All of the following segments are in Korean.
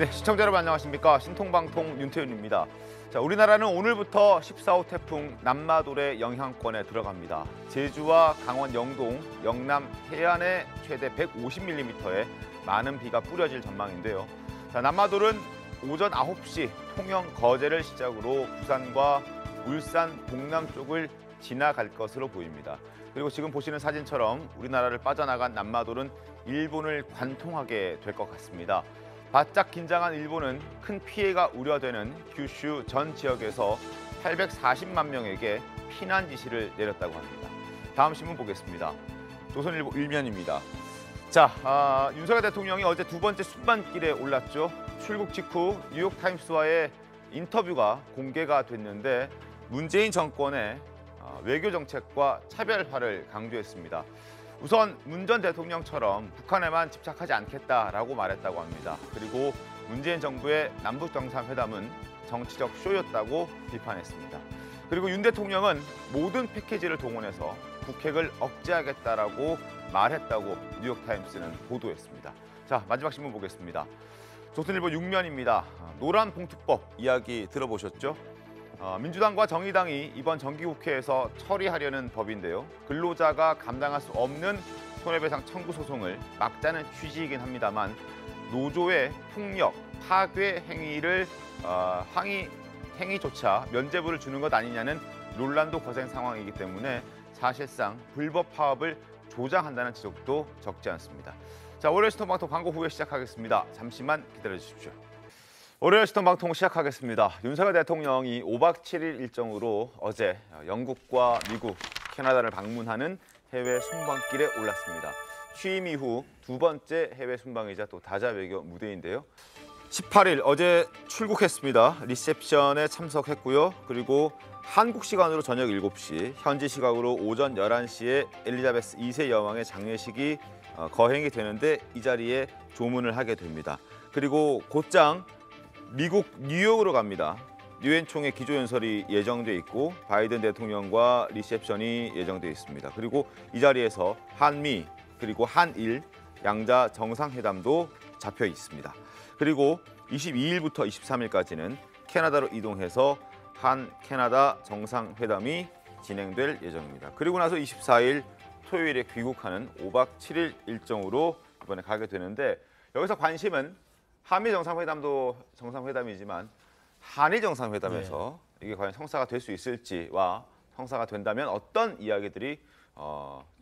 네, 시청자 여러분 안녕하십니까. 신통방통 윤태윤입니다. 자, 우리나라는 오늘부터 14호 태풍 남마돌의 영향권에 들어갑니다. 제주와 강원 영동, 영남 해안에 최대 150mm의 많은 비가 뿌려질 전망인데요. 자, 남마돌은 오전 9시 통영 거제를 시작으로 부산과 울산 동남 쪽을 지나갈 것으로 보입니다. 그리고 지금 보시는 사진처럼 우리나라를 빠져나간 남마돌은 일본을 관통하게 될 것 같습니다. 바짝 긴장한 일본은 큰 피해가 우려되는 규슈 전 지역에서 840만 명에게 피난 지시를 내렸다고 합니다. 다음 신문 보겠습니다. 조선일보 1면입니다. 자, 윤석열 대통령이 어제 두 번째 순방길에 올랐죠. 출국 직후 뉴욕타임스와의 인터뷰가 공개가 됐는데 문재인 정권의 외교 정책과 차별화를 강조했습니다. 우선 문 전 대통령처럼 북한에만 집착하지 않겠다라고 말했다고 합니다. 그리고 문재인 정부의 남북 정상회담은 정치적 쇼였다고 비판했습니다. 그리고 윤 대통령은 모든 패키지를 동원해서 북핵을 억제하겠다라고 말했다고 뉴욕타임스는 보도했습니다. 자, 마지막 신문 보겠습니다. 조선일보 6면입니다. 노란봉투법 이야기 들어보셨죠? 민주당과 정의당이 이번 정기국회에서 처리하려는 법인데요. 근로자가 감당할 수 없는 손해배상 청구 소송을 막자는 취지이긴 합니다만 노조의 폭력, 파괴 행위를 행위조차 면죄부를 주는 것 아니냐는 논란도 거센 상황이기 때문에 사실상 불법 파업을 조장한다는 지적도 적지 않습니다. 자, 월요일 신통방통 광고 후에 시작하겠습니다. 잠시만 기다려주십시오. 월요일 신통방통 시작하겠습니다. 윤석열 대통령이 5박 7일 일정으로 어제 영국과 미국, 캐나다를 방문하는 해외 순방길에 올랐습니다. 취임 이후 두 번째 해외 순방이자 또 다자 외교 무대인데요. 18일 어제 출국했습니다. 리셉션에 참석했고요. 그리고 한국 시간으로 저녁 7시, 현지 시각으로 오전 11시에 엘리자베스 2세 여왕의 장례식이 거행이 되는데 이 자리에 조문을 하게 됩니다. 그리고 곧장 미국 뉴욕으로 갑니다. 유엔 총회 기조연설이 예정돼 있고 바이든 대통령과 리셉션이 예정돼 있습니다. 그리고 이 자리에서 한미 그리고 한일 양자 정상회담도 잡혀 있습니다. 그리고 22일부터 23일까지는 캐나다로 이동해서 한 캐나다 정상회담이 진행될 예정입니다. 그리고 나서 24일 토요일에 귀국하는 5박 7일 일정으로 이번에 가게 되는데 여기서 관심은 한미 정상회담도 정상회담이지만 한일 정상회담에서 이게 과연 성사가 될 수 있을지와 성사가 된다면 어떤 이야기들이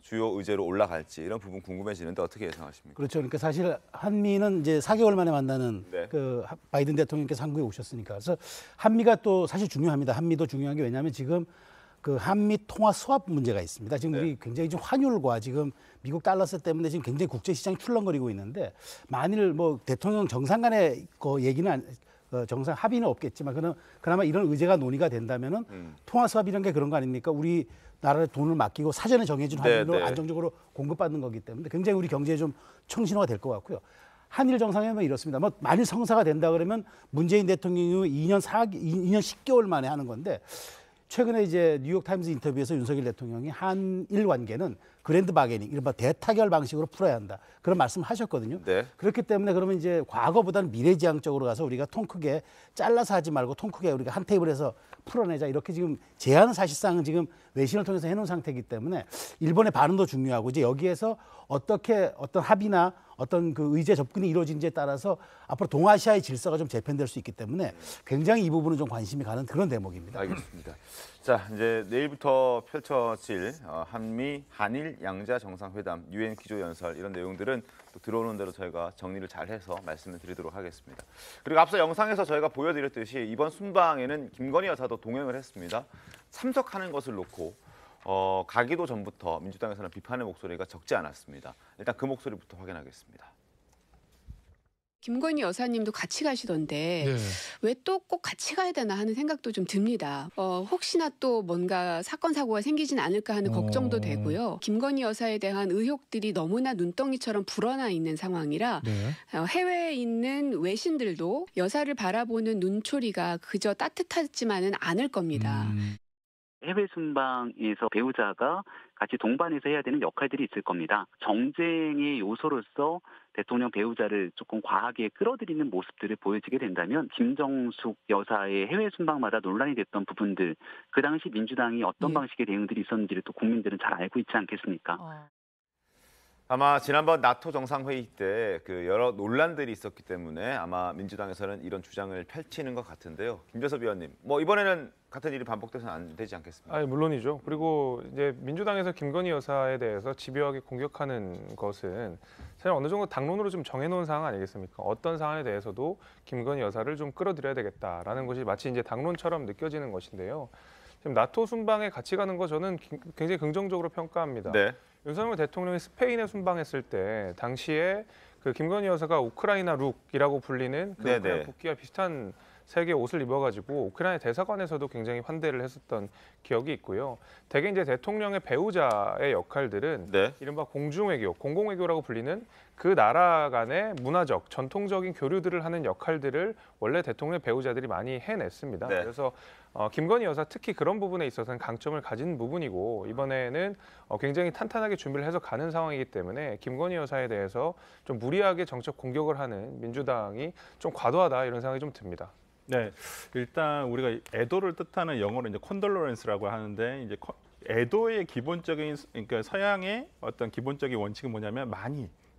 주요 의제로 올라갈지 이런 부분 궁금해지는데 어떻게 예상하십니까? 그렇죠. 그러니까 사실 한미는 이제 4개월 만에 만나는 그 바이든 대통령께서 한국에 오셨으니까 그래서 한미가 또 사실 중요합니다. 한미도 중요한 게 왜냐하면 지금 그 한미 통화 수합 문제가 있습니다. 지금 우리 굉장히 지금 환율과 지금 미국 달러스 때문에 지금 굉장히 국제 시장이 출렁거리고 있는데 만일 뭐 대통령 정상 간의 그 얘기는 정상 합의는 없겠지만 그나마 이런 의제가 논의가 된다면은 통화 수합 이런 게 그런 거 아닙니까? 우리 나라에 돈을 맡기고 사전에 정해진 환율로 안정적으로 공급받는 거기 때문에 굉장히 우리 경제에 좀 청신호가 될 것 같고요. 한일 정상회담은 이렇습니다. 뭐 만일 성사가 된다 그러면 문재인 대통령이 2년 10개월 만에 하는 건데 최근에 이제 뉴욕타임스 인터뷰에서 윤석열 대통령이 한일 관계는 그랜드 바게닝, 이른바 대타결 방식으로 풀어야 한다. 그런 말씀을 하셨거든요. 그렇기 때문에 그러면 이제 과거보다는 미래지향적으로 가서 우리가 통 크게 잘라서 하지 말고 통 크게 우리가 한 테이블에서 풀어내자. 이렇게 지금 제안은 사실상 지금 외신을 통해서 해놓은 상태이기 때문에 일본의 반응도 중요하고 이제 여기에서 어떻게 어떤 합의나 어떤 그 의제 접근이 이루어진지에 따라서 앞으로 동아시아의 질서가 좀 재편될 수 있기 때문에 굉장히 이 부분은 좀 관심이 가는 그런 대목입니다. 알겠습니다. 자, 이제 내일부터 펼쳐질 한미, 한일 양자 정상회담, 유엔 기조연설 이런 내용들은 또 들어오는 대로 저희가 정리를 잘 해서 말씀을 드리도록 하겠습니다. 그리고 앞서 영상에서 저희가 보여드렸듯이 이번 순방에는 김건희 여사도 동행을 했습니다. 참석하는 것을 놓고 가기도 전부터 민주당에서는 비판의 목소리가 적지 않았습니다. 일단 그 목소리부터 확인하겠습니다. 김건희 여사님도 같이 가시던데 왜 또 꼭 같이 가야 되나 하는 생각도 좀 듭니다. 혹시나 또 뭔가 사건 사고가 생기진 않을까 하는 걱정도 되고요. 김건희 여사에 대한 의혹들이 너무나 눈덩이처럼 불어나 있는 상황이라 해외에 있는 외신들도 여사를 바라보는 눈초리가 그저 따뜻하지만은 않을 겁니다. 해외 순방에서 배우자가 같이 동반해서 해야 되는 역할들이 있을 겁니다. 정쟁의 요소로서 대통령 배우자를 조금 과하게 끌어들이는 모습들을 보여지게 된다면 김정숙 여사의 해외 순방마다 논란이 됐던 부분들, 그 당시 민주당이 어떤 방식의 대응들이 있었는지를 또 국민들은 잘 알고 있지 않겠습니까? 아마 지난번 나토 정상회의 때 그 여러 논란들이 있었기 때문에 아마 민주당에서는 이런 주장을 펼치는 것 같은데요. 김재섭 위원님, 뭐 이번에는 같은 일이 반복돼서는 안 되지 않겠습니까? 아니, 물론이죠. 그리고 이제 민주당에서 김건희 여사에 대해서 집요하게 공격하는 것은 사실 어느 정도 당론으로 좀 정해놓은 사항 아니겠습니까? 어떤 사안에 대해서도 김건희 여사를 좀 끌어들여야 되겠다라는 것이 마치 이제 당론처럼 느껴지는 것인데요. 지금 나토 순방에 같이 가는 거 저는 굉장히 긍정적으로 평가합니다. 네. 윤석열 대통령이 스페인에 순방했을 때 당시에 그 김건희 여사가 우크라이나 룩이라고 불리는 그 우크라이나 국기와 비슷한 색의 옷을 입어가지고 우크라이나 대사관에서도 굉장히 환대를 했었던 기억이 있고요. 대개 이제 대통령의 배우자의 역할들은 이른바 공중외교, 공공외교라고 불리는 그 나라 간의 문화적, 전통적인 교류들을 하는 역할들을 원래 대통령의 배우자들이 많이 해냈습니다. 그래서 김건희 여사 특히 그런 부분에 있어서는 강점을 가진 부분이고 이번에는 굉장히 탄탄하게 준비를 해서 가는 상황이기 때문에 김건희 여사에 대해서 좀 무리하게 정책 공격을 하는 민주당이 좀 과도하다 이런 생각이 좀 듭니다. 네, 일단 우리가 애도를 뜻하는 영어로 이제 콘돌러런스라고 하는데 이제 애도의 기본적인 그러니까 서양의 어떤 기본적인 원칙은 뭐냐면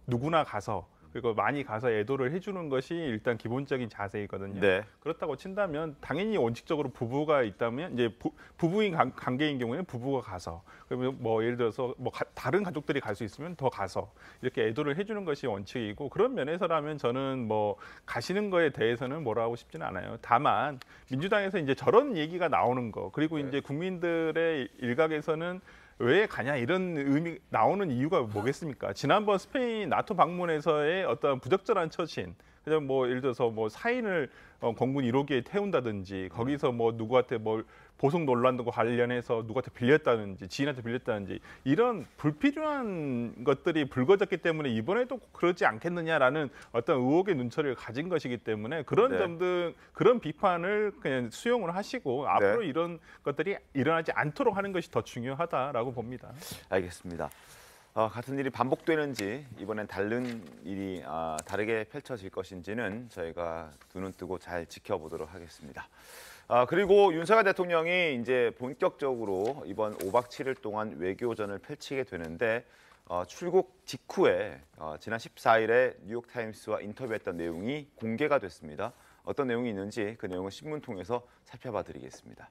누구나 가서 그리고 많이 가서 애도를 해주는 것이 일단 기본적인 자세이거든요. 그렇다고 친다면 당연히 원칙적으로 부부가 있다면 이제 부부인 관계인 경우에는 부부가 가서 그러면 뭐 예를 들어서 뭐 다른 가족들이 갈 수 있으면 더 가서 이렇게 애도를 해주는 것이 원칙이고 그런 면에서라면 저는 뭐 가시는 거에 대해서는 뭐라 하고 싶지는 않아요. 다만 민주당에서 이제 저런 얘기가 나오는 거 그리고 이제 국민들의 일각에서는 왜 가냐 이런 의미 나오는 이유가 뭐겠습니까? 지난번 스페인 나토 방문에서의 어떤 부적절한 처신, 그냥 뭐 예를 들어서 뭐 사인을 공군 1호기에 태운다든지 거기서 뭐 누구한테 뭐 보석 논란과 관련해서 누구한테 빌렸다든지 지인한테 빌렸다든지 이런 불필요한 것들이 불거졌기 때문에 이번에도 그러지 않겠느냐라는 어떤 의혹의 눈초리를 가진 것이기 때문에 그런 점들 그런 비판을 그냥 수용을 하시고 앞으로 이런 것들이 일어나지 않도록 하는 것이 더 중요하다라고 봅니다. 알겠습니다. 같은 일이 반복되는지 이번엔 다른 일이 다르게 펼쳐질 것인지는 저희가 두 눈 뜨고 잘 지켜보도록 하겠습니다. 그리고 윤석열 대통령이 이제 본격적으로 이번 5박 7일 동안 외교전을 펼치게 되는데 출국 직후에 지난 14일에 뉴욕타임스와 인터뷰했던 내용이 공개가 됐습니다. 어떤 내용이 있는지 그 내용을 신문 통해서 살펴봐 드리겠습니다.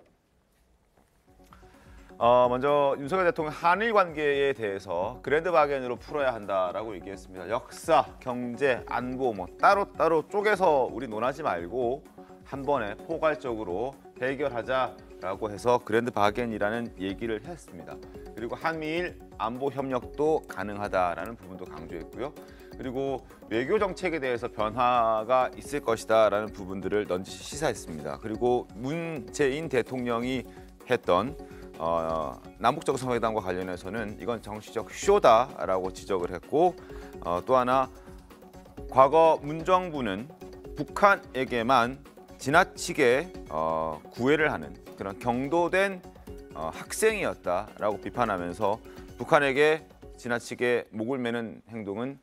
먼저 윤석열 대통령 한일 관계에 대해서 그랜드 바겐으로 풀어야 한다라고 얘기했습니다. 역사, 경제, 안보 뭐 따로따로 쪼개서 우리 논하지 말고 한 번에 포괄적으로 해결하자라고 해서 그랜드 바겐이라는 얘기를 했습니다. 그리고 한미일 안보 협력도 가능하다라는 부분도 강조했고요. 그리고 외교 정책에 대해서 변화가 있을 것이다라는 부분들을 넌지시 시사했습니다. 그리고 문재인 대통령이 했던 남북 정상회담과 관련해서는 이건 정치적 쇼다라고 지적을 했고 또 하나 과거 문정부는 북한에게만 지나치게 구애를 하는 그런 경도된 학생이었다라고 비판하면서 북한에게 지나치게 목을 매는 행동은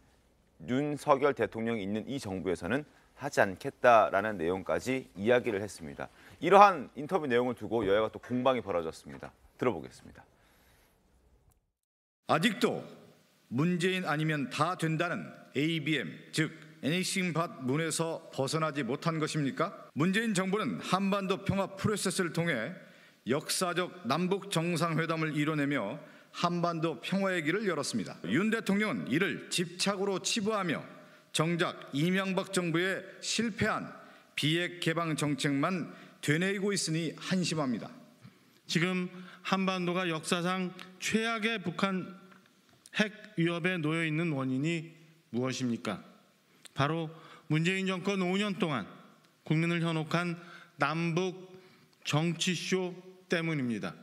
윤석열 대통령이 있는 이 정부에서는 하지 않겠다라는 내용까지 이야기를 했습니다. 이러한 인터뷰 내용을 두고 여야가 또 공방이 벌어졌습니다. 들어보겠습니다. 아직도 문재인 아니면 다 된다는 ABM 즉 애니싱 밭 문에서 벗어나지 못한 것입니까? 문재인 정부는 한반도 평화 프로세스를 통해 역사적 남북 정상회담을 이뤄내며 한반도 평화의 길을 열었습니다. 윤 대통령은 이를 집착으로 치부하며 정작 이명박 정부의 실패한 비핵 개방 정책만 되뇌이고 있으니 한심합니다. 지금 한반도가 역사상 최악의 북한 핵 위협에 놓여 있는 원인이 무엇입니까? 바로 문재인 정권 5년 동안 국민을 현혹한 남북 정치쇼 때문입니다.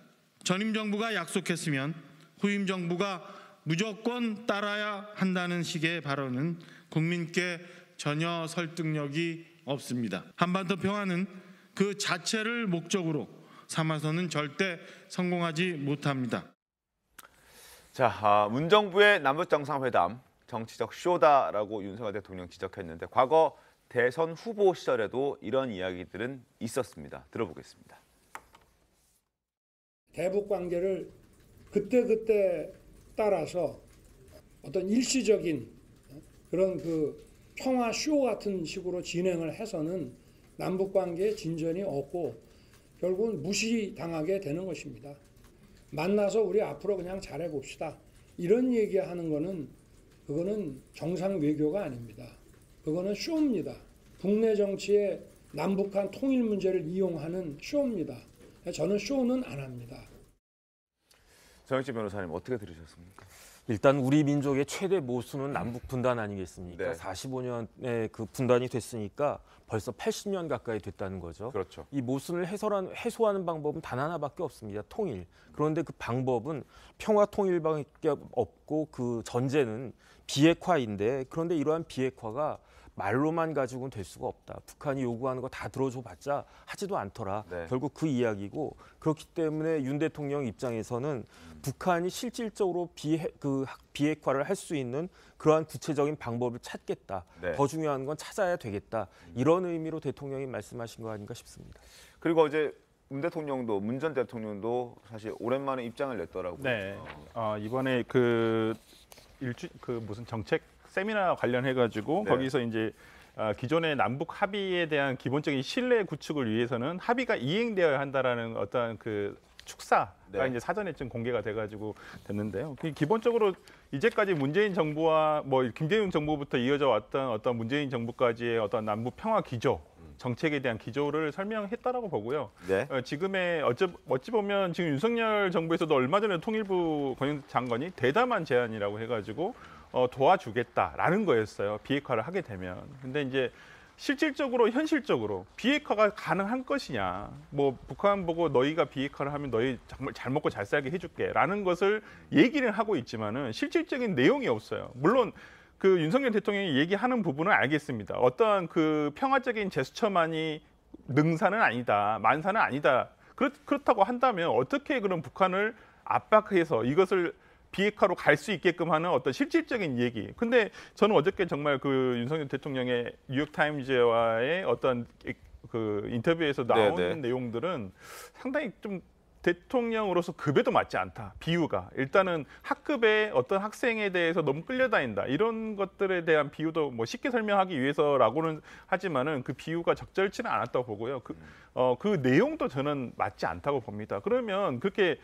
전임 정부가 약속했으면 후임 정부가 무조건 따라야 한다는 식의 발언은 국민께 전혀 설득력이 없습니다. 한반도 평화는 그 자체를 목적으로 삼아서는 절대 성공하지 못합니다. 자, 문정부의 남북정상회담 정치적 쇼다라고 윤석열 대통령 지적했는데 과거 대선 후보 시절에도 이런 이야기들은 있었습니다. 들어보겠습니다. 대북 관계를 그때 따라서 어떤 일시적인 그런 그 평화 쇼 같은 식으로 진행을 해서는 남북 관계에 진전이 없고 결국은 무시당하게 되는 것입니다. 만나서 우리 앞으로 그냥 잘해봅시다. 이런 얘기하는 거는 그거는 정상 외교가 아닙니다. 그거는 쇼입니다. 국내 정치에 남북한 통일 문제를 이용하는 쇼입니다. 저는 쇼는 안 합니다. 정영진 변호사님 어떻게 들으셨습니까? 일단 우리 민족의 최대 모순은 남북 분단 아니겠습니까? 네. 45년에 그 분단이 됐으니까 벌써 80년 가까이 됐다는 거죠. 그렇죠. 이 모순을 해소하는 방법은 단 하나밖에 없습니다. 통일. 그런데 그 방법은 평화 통일밖에 없고 그 전제는 비핵화인데 그런데 이러한 비핵화가 말로만 가지고는 될 수가 없다. 북한이 요구하는 거 다 들어줘봤자 하지도 않더라. 네. 결국 그 이야기고 그렇기 때문에 윤 대통령 입장에서는 북한이 실질적으로 비핵화를 할 수 있는 그러한 구체적인 방법을 찾겠다. 네. 더 중요한 건 찾아야 되겠다. 이런 의미로 대통령이 말씀하신 거 아닌가 싶습니다. 그리고 어제 문 전 대통령도 사실 오랜만에 입장을 냈더라고요. 네. 이번에 무슨 정책 세미나 관련해가지고 네. 거기서 이제 기존의 남북 합의에 대한 기본적인 신뢰 구축을 위해서는 합의가 이행되어야 한다라는 어떤 그 축사가 네. 이제 사전에 좀 공개가 돼가지고 됐는데요. 기본적으로 이제까지 문재인 정부와 뭐 김대중 정부부터 이어져 왔던 어떤 문재인 정부까지의 어떤 남북 평화 기조 정책에 대한 기조를 설명했다라고 보고요. 네. 지금의 어찌 보면 지금 윤석열 정부에서도 얼마 전에 통일부 장관이 대담한 제안이라고 해가지고 도와주겠다라는 거였어요. 비핵화를 하게 되면. 근데 이제 실질적으로 현실적으로 비핵화가 가능한 것이냐. 뭐 북한 보고 너희가 비핵화를 하면 너희 정말 잘 먹고 잘 살게 해줄게라는 것을 얘기를 하고 있지만은 실질적인 내용이 없어요. 물론 그 윤석열 대통령이 얘기하는 부분은 알겠습니다. 어떠한 그 평화적인 제스처만이 능사는 아니다, 만사는 아니다. 그렇다고 한다면 어떻게 그런 북한을 압박해서 이것을 비핵화로 갈 수 있게끔 하는 어떤 실질적인 얘기. 근데 저는 어저께 정말 그 윤석열 대통령의 뉴욕타임즈와의 어떤 그 인터뷰에서 나온 내용들은 상당히 좀 대통령으로서 급에도 맞지 않다. 비유가. 일단은 학급에 어떤 학생에 대해서 너무 끌려다닌다. 이런 것들에 대한 비유도 뭐 쉽게 설명하기 위해서라고는 하지만은 그 비유가 적절치는 않았다고 보고요. 그 내용도 저는 맞지 않다고 봅니다. 그러면 그렇게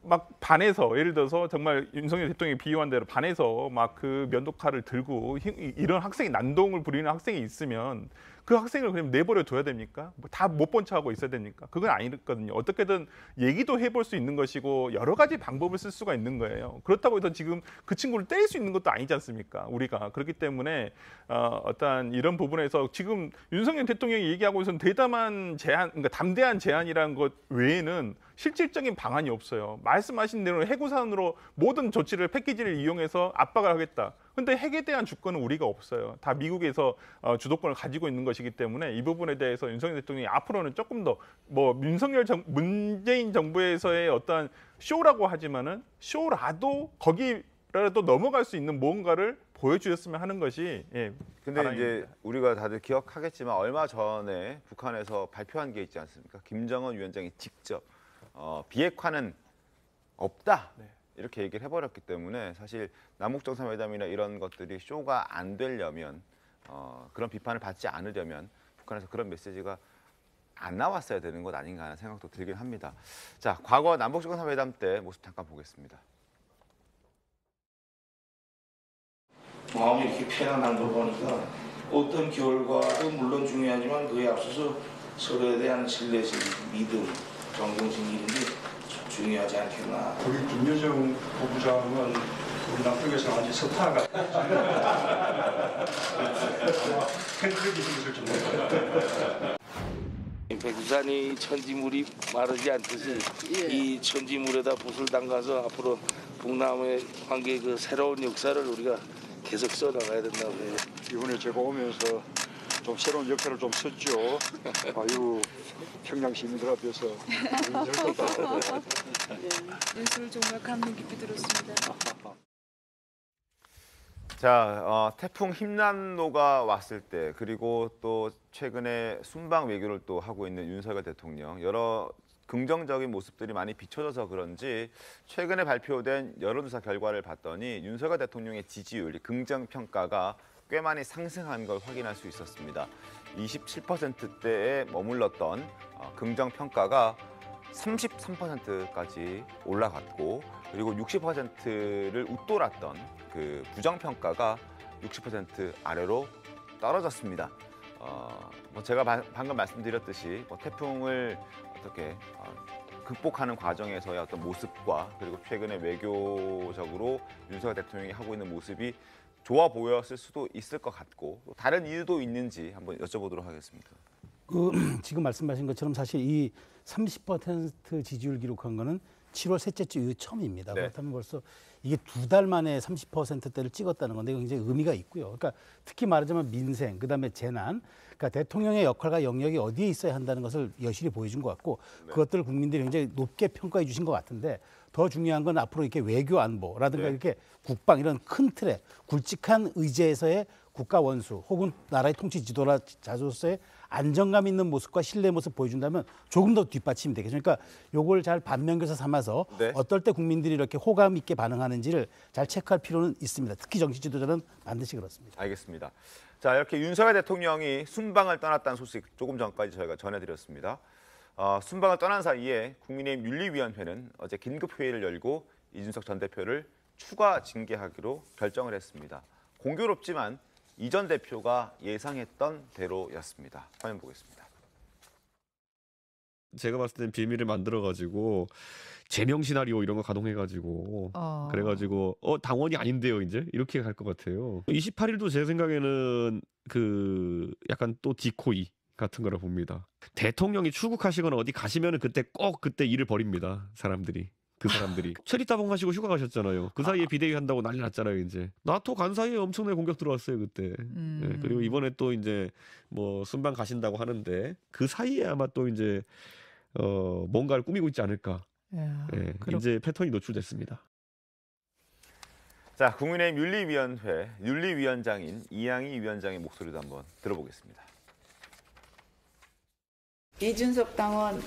막 반해서 예를 들어서 정말 윤석열 대통령이 비유한 대로 반해서 막 그 면도칼을 들고 이런 학생이 난동을 부리는 학생이 있으면 그 학생을 그냥 내버려 둬야 됩니까? 다 못 본 척하고 있어야 됩니까? 그건 아니거든요. 어떻게든 얘기도 해볼 수 있는 것이고 여러 가지 방법을 쓸 수가 있는 거예요. 그렇다고 해서 지금 그 친구를 때릴 수 있는 것도 아니지 않습니까? 우리가. 그렇기 때문에 어떤 이런 부분에서 지금 윤석열 대통령이 얘기하고 있는 대담한 제안, 그러니까 담대한 제안이라는 것 외에는 실질적인 방안이 없어요. 말씀하신 대로 해구산으로 모든 조치를 패키지를 이용해서 압박을 하겠다. 근데 핵에 대한 주권은 우리가 없어요. 다 미국에서 주도권을 가지고 있는 것이기 때문에 이 부분에 대해서 윤석열 대통령이 앞으로는 조금 더 뭐 문재인 정부에서의 어떤 쇼라고 하지만은 쇼라도 거기라도 넘어갈 수 있는 무언가를 보여주셨으면 하는 것이 근데 바람입니다. 이제 우리가 다들 기억하겠지만 얼마 전에 북한에서 발표한 게 있지 않습니까? 김정은 위원장이 직접 비핵화는 없다. 이렇게 얘기를 해버렸기 때문에 사실 남북정상회담이나 이런 것들이 쇼가 안 되려면 그런 비판을 받지 않으려면 북한에서 그런 메시지가 안 나왔어야 되는 것 아닌가 하는 생각도 들긴 합니다. 자, 과거 남북정상회담 때 모습 잠깐 보겠습니다. 마음이 이렇게 편안한 걸 보니까 어떤 결과도 물론 중요하지만 그에 앞서서 서로에 대한 신뢰심, 믿음, 존경심 이런 게 중요하지 않겠나. 우리 김여정 부부장은 우리 남쪽에서 아주 스타가 팬클럽이 있을 정도입니다. 백두산이 천지물이 마르지 않듯이 이 천지물에다 붓을 담가서 앞으로 북남의 관계 그 새로운 역사를 우리가 계속 써나가야 된다고 해요. 이번에 제가 오면서 좀 새로운 역할을 좀 썼죠. 아유, 평양 시민들 앞에서. 예술을 정말 감명 깊이 들었습니다. 자, 태풍 힘난노가 왔을 때 그리고 또 최근에 순방 외교를 또 하고 있는 윤석열 대통령 여러 긍정적인 모습들이 많이 비춰져서 그런지 최근에 발표된 여론조사 결과를 봤더니 윤석열 대통령의 지지율, 긍정평가가 꽤 많이 상승한 걸 확인할 수 있었습니다. 27%대에 머물렀던 긍정평가가 33%까지 올라갔고 그리고 60%를 웃돌았던 그 부정평가가 60% 아래로 떨어졌습니다. 뭐 제가 방금 말씀드렸듯이 태풍을 어떻게 극복하는 과정에서의 어떤 모습과 그리고 최근에 외교적으로 윤석열 대통령이 하고 있는 모습이 좋아 보였을 수도 있을 것 같고 또 다른 이유도 있는지 한번 여쭤보도록 하겠습니다. 지금 말씀하신 것처럼 사실 이 30% 지지율 기록한 거는 7월 셋째 주 이후 처음입니다. 네. 그렇다면 벌써 이게 2달 만에 30%대를 찍었다는 건데 굉장히 의미가 있고요. 그러니까 특히 말하자면 민생, 그다음에 재난, 그러니까 대통령의 역할과 영역이 어디에 있어야 한다는 것을 여실히 보여준 것 같고 그것들을 국민들이 굉장히 높게 평가해 주신 것 같은데 더 중요한 건 앞으로 이렇게 외교 안보라든가 이렇게 국방 이런 큰 틀에 굵직한 의제에서의 국가 원수 혹은 나라의 통치 지도자로서의 안정감 있는 모습과 신뢰의 모습 보여준다면 조금 더 뒷받침이 되겠죠. 그러니까 요걸 잘 반면교사 삼아서 어떨 때 국민들이 이렇게 호감 있게 반응하는지를 잘 체크할 필요는 있습니다. 특히 정치 지도자는 반드시 그렇습니다. 알겠습니다. 자, 이렇게 윤석열 대통령이 순방을 떠났다는 소식 조금 전까지 저희가 전해드렸습니다. 순방을 떠난 사이에 국민의힘 윤리위원회는 어제 긴급 회의를 열고 이준석 전 대표를 추가 징계하기로 결정을 했습니다. 공교롭지만 이 전 대표가 예상했던 대로였습니다. 화면 보겠습니다. 제가 봤을 땐 비밀을 만들어가지고 제명 시나리오 이런 거 가동해가지고 그래가지고 당원이 아닌데요 이제 이렇게 갈 것 같아요. 28일도 제 생각에는 그 약간 또 디코이 같은 거라 봅니다. 대통령이 출국하시거나 어디 가시면은 그때 꼭 그때 일을 벌입니다. 그 사람들이 체리따봉 하시고 휴가 가셨잖아요. 그 사이에 비대위 한다고 난리 났잖아요. 이제 나토 간 사이에 엄청나게 공격 들어왔어요 그때. 네, 그리고 이번에 또 이제 뭐 순방 가신다고 하는데 그 사이에 아마 또 이제 뭔가를 꾸미고 있지 않을까. 네, 이제 패턴이 노출됐습니다. 자, 국민의힘 윤리위원회 윤리위원장인 이양희 위원장의 목소리도 한번 들어보겠습니다. 이준석 당원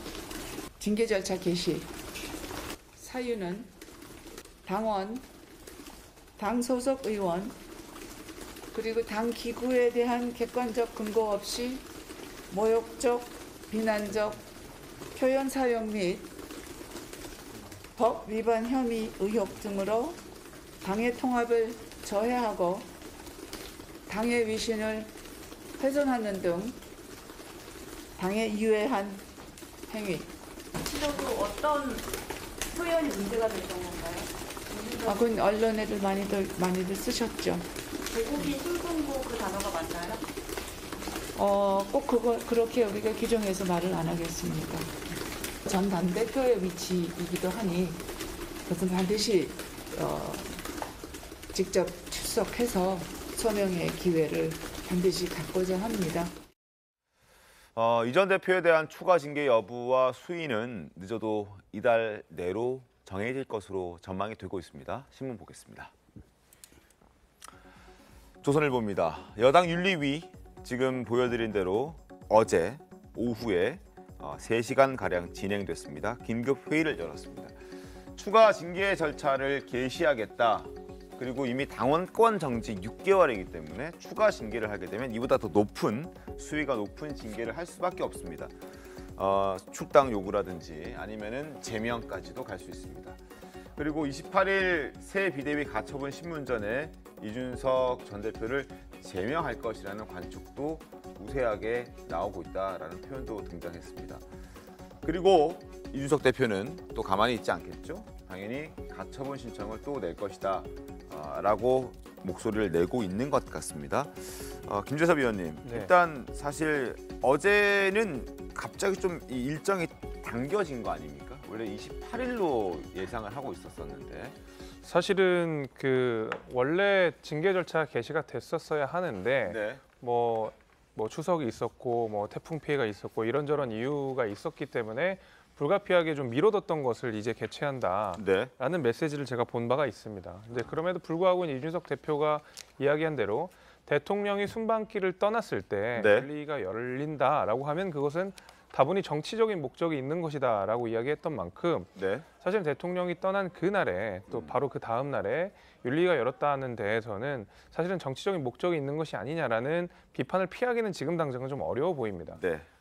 징계 절차 개시. 사유는 당원, 당 소속 의원, 그리고 당 기구에 대한 객관적 근거 없이 모욕적, 비난적 표현 사용 및 법 위반 혐의 의혹 등으로 당의 통합을 저해하고 당의 위신을 훼손하는 등 당에 유해한 행위. 실제로 어떤 표현이 문제가 됐던 건가요? 그건 언론에도 많이들 쓰셨죠. 대국이 술공고 그 단어가 맞나요? 꼭 그렇게 우리가 규정해서 말을 안 하겠습니까? 전 당대표의 위치이기도 하니 그것은 반드시 직접 출석해서 소명의 기회를 반드시 갖고자 합니다. 이 전 대표에 대한 추가 징계 여부와 수위는 늦어도 이달 내로 정해질 것으로 전망이 되고 있습니다. 신문 보겠습니다. 조선일보입니다. 여당 윤리위 지금 보여드린 대로 어제 오후에 3시간가량 진행됐습니다. 긴급 회의를 열었습니다. 추가 징계 절차를 개시하겠다. 그리고 이미 당원권 정지 6개월이기 때문에 추가 징계를 하게 되면 이보다 더 높은 수위가 높은 징계를 할 수밖에 없습니다. 출당 요구라든지 아니면은 제명까지도 갈 수 있습니다. 그리고 28일 새 비대위 가처분 신문전에 이준석 전 대표를 제명할 것이라는 관측도 우세하게 나오고 있다라는 표현도 등장했습니다. 그리고 이준석 대표는 또 가만히 있지 않겠죠. 당연히 가처분 신청을 또 낼 것이다 라고 목소리를 내고 있는 것 같습니다. 김재섭 위원님, 일단 사실 어제는 갑자기 좀 이 일정이 당겨진 거 아닙니까? 원래 28일로 예상을 하고 있었었는데. 사실은 그 원래 징계 절차 개시가 됐었어야 하는데 뭐 뭐 추석이 있었고 뭐 태풍 피해가 있었고 이런저런 이유가 있었기 때문에 불가피하게 좀 미뤄뒀던 것을 이제 개최한다라는 메시지를 제가 본 바가 있습니다. 근데 그럼에도 불구하고 이준석 대표가 이야기한 대로 대통령이 순방길을 떠났을 때 윤리위가 열린다라고 하면 그것은 다분히 정치적인 목적이 있는 것이다라고 이야기했던 만큼 사실 대통령이 떠난 그날에 또 바로 그 다음 날에 윤리위가 열었다는 데에서는 사실은 정치적인 목적이 있는 것이 아니냐라는 비판을 피하기는 지금 당장은 좀 어려워 보입니다.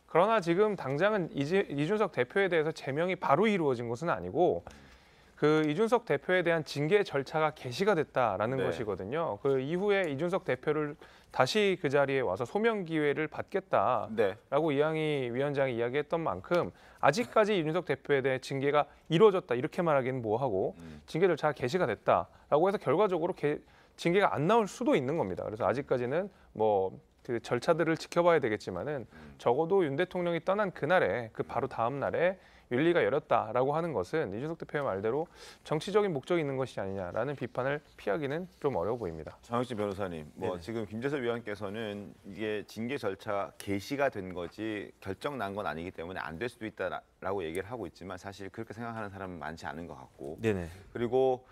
그러나 지금 당장은 이준석 대표에 대해서 제명이 바로 이루어진 것은 아니고 그 이준석 대표에 대한 징계 절차가 개시가 됐다라는 것이거든요. 그 이후에 이준석 대표를 다시 그 자리에 와서 소명 기회를 받겠다라고 이양희 위원장이 이야기했던 만큼 아직까지 이준석 대표에 대해 징계가 이루어졌다 이렇게 말하기는 뭐하고 징계 절차가 개시가 됐다라고 해서 결과적으로 징계가 안 나올 수도 있는 겁니다. 그래서 아직까지는 뭐 그 절차들을 지켜봐야 되겠지만은 적어도 윤 대통령이 떠난 그날에 그 바로 다음 날에 윤리가 열렸다라고 하는 것은 이준석 대표의 말대로 정치적인 목적이 있는 것이 아니냐라는 비판을 피하기는 좀 어려워 보입니다. 장혁진 변호사님, 뭐 지금 김재섭 위원께서는 이게 징계 절차 개시가 된 거지 결정 난 건 아니기 때문에 안 될 수도 있다라고 얘기를 하고 있지만 사실 그렇게 생각하는 사람은 많지 않은 것 같고, 그리고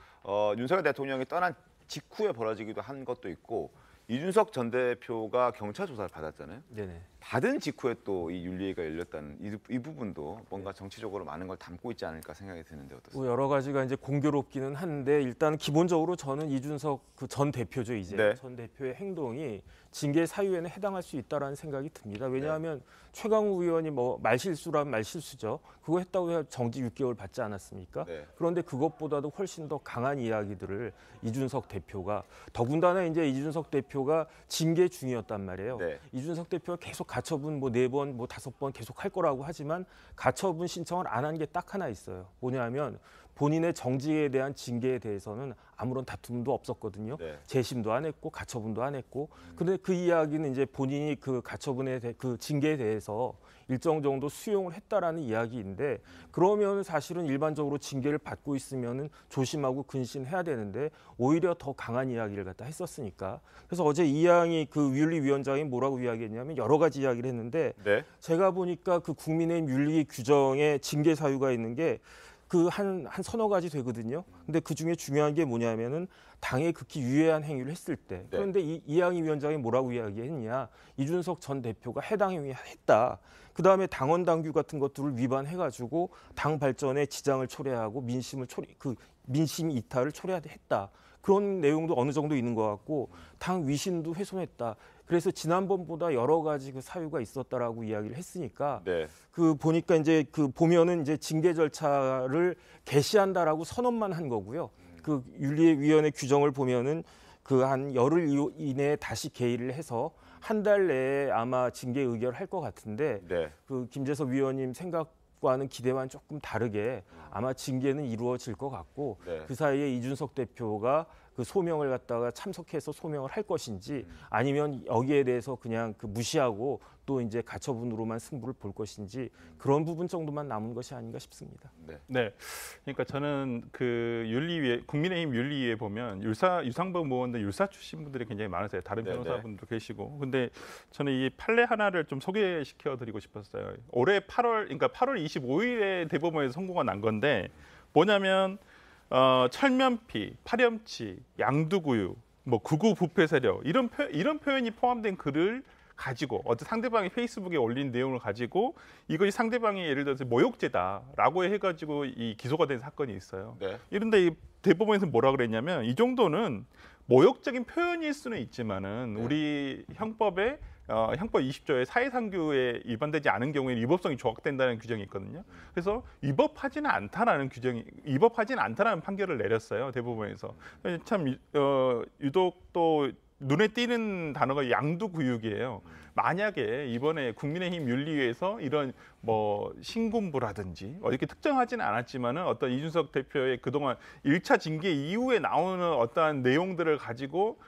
윤석열 대통령이 떠난 직후에 벌어지기도 한 것도 있고. 이준석 전 대표가 경찰 조사를 받았잖아요. 받은 직후에 또 이 윤리위가 열렸다는 이 부분도 뭔가 정치적으로 많은 걸 담고 있지 않을까 생각이 드는데 어떠세요? 여러 가지가 이제 공교롭기는 한데 일단 기본적으로 저는 이준석 그 전 대표죠 이제 전 대표의 행동이 징계 사유에는 해당할 수 있다라는 생각이 듭니다. 왜냐하면 최강욱 의원이 뭐 말실수라면 말실수죠. 그거 했다고 해야 정지 6개월 받지 않았습니까? 그런데 그것보다도 훨씬 더 강한 이야기들을 이준석 대표가 더군다나 이제 이준석 대표가 징계 중이었단 말이에요. 이준석 대표가 계속 가처분 뭐 4번, 뭐 5번 계속 할 거라고 하지만 가처분 신청을 안 한 게 딱 하나 있어요. 뭐냐면 본인의 정지에 대한 징계에 대해서는 아무런 다툼도 없었거든요. 재심도 안 했고 가처분도 안 했고. 근데 그 이야기는 이제 본인이 그 가처분에 그 징계에 대해서 일정 정도 수용을 했다라는 이야기인데 그러면 사실은 일반적으로 징계를 받고 있으면은 조심하고 근신해야 되는데 오히려 더 강한 이야기를 갖다 했었으니까. 그래서 어제 이양희 그 윤리위원장이 뭐라고 이야기했냐면 여러 가지 이야기를 했는데 제가 보니까 그 국민의힘 윤리 규정에 징계 사유가 있는 게 그 한 서너 가지 되거든요. 근데 그 중에 중요한 게 뭐냐면은 당에 극히 유해한 행위를 했을 때. 그런데 이양희 위원장이 뭐라고 이야기했냐? 이준석 전 대표가 해당 행위 했다. 그다음에 당원 당규 같은 것들을 위반해가지고 당 발전에 지장을 초래하고 민심 이탈을 초래했다. 그런 내용도 어느 정도 있는 것 같고 당 위신도 훼손했다. 그래서 지난번보다 여러 가지 그 사유가 있었다라고 이야기를 했으니까 그 보니까 이제 그 보면은 이제 징계 절차를 개시한다라고 선언만 한 거고요. 그 윤리위원회 규정을 보면은 그 한 열흘 이내에 다시 개의를 해서 한 달 내에 아마 징계 의결을 할 것 같은데 그 김재섭 위원님 생각과는 기대와는 조금 다르게 아마 징계는 이루어질 것 같고 그 사이에 이준석 대표가 그 소명을 갖다가 참석해서 소명을 할 것인지 아니면 여기에 대해서 그냥 그 무시하고 또 이제 가처분으로만 승부를 볼 것인지 그런 부분 정도만 남은 것이 아닌가 싶습니다. 그러니까 저는 그 윤리위에 국민의힘 윤리위에 보면 유상범 의원들 율사 출신 분들이 굉장히 많으세요. 다른 변호사분도 계시고. 근데 저는 이 판례 하나를 좀 소개시켜 드리고 싶었어요. 올해 8월 그러니까 8월 25일에 대법원에서 선고가 난 건데 뭐냐면 철면피, 파렴치, 양두구유, 뭐 극우 부패 세력 이런 표현이 포함된 글을 가지고 어떤 상대방이 페이스북에 올린 내용을 가지고 이것이 상대방이 예를 들어서 모욕죄다라고 해가지고 이 기소가 된 사건이 있어요. 이런데 이 대법원에서 뭐라 그랬냐면 이 정도는 모욕적인 표현일 수는 있지만은 우리 형법에 형법 20조의 사회상규에 위반되지 않은 경우에는 위법성이 조각된다는 규정이 있거든요. 그래서 위법하지는 않다라는 판결을 내렸어요. 대법원에서. 참 유독 또 눈에 띄는 단어가 양두구육이에요. 만약에 이번에 국민의힘 윤리위에서 이런 뭐 신군부라든지 이렇게 특정하지는 않았지만은 어떤 이준석 대표의 그동안 1차 징계 이후에 나오는 어떠한 내용들을 가지고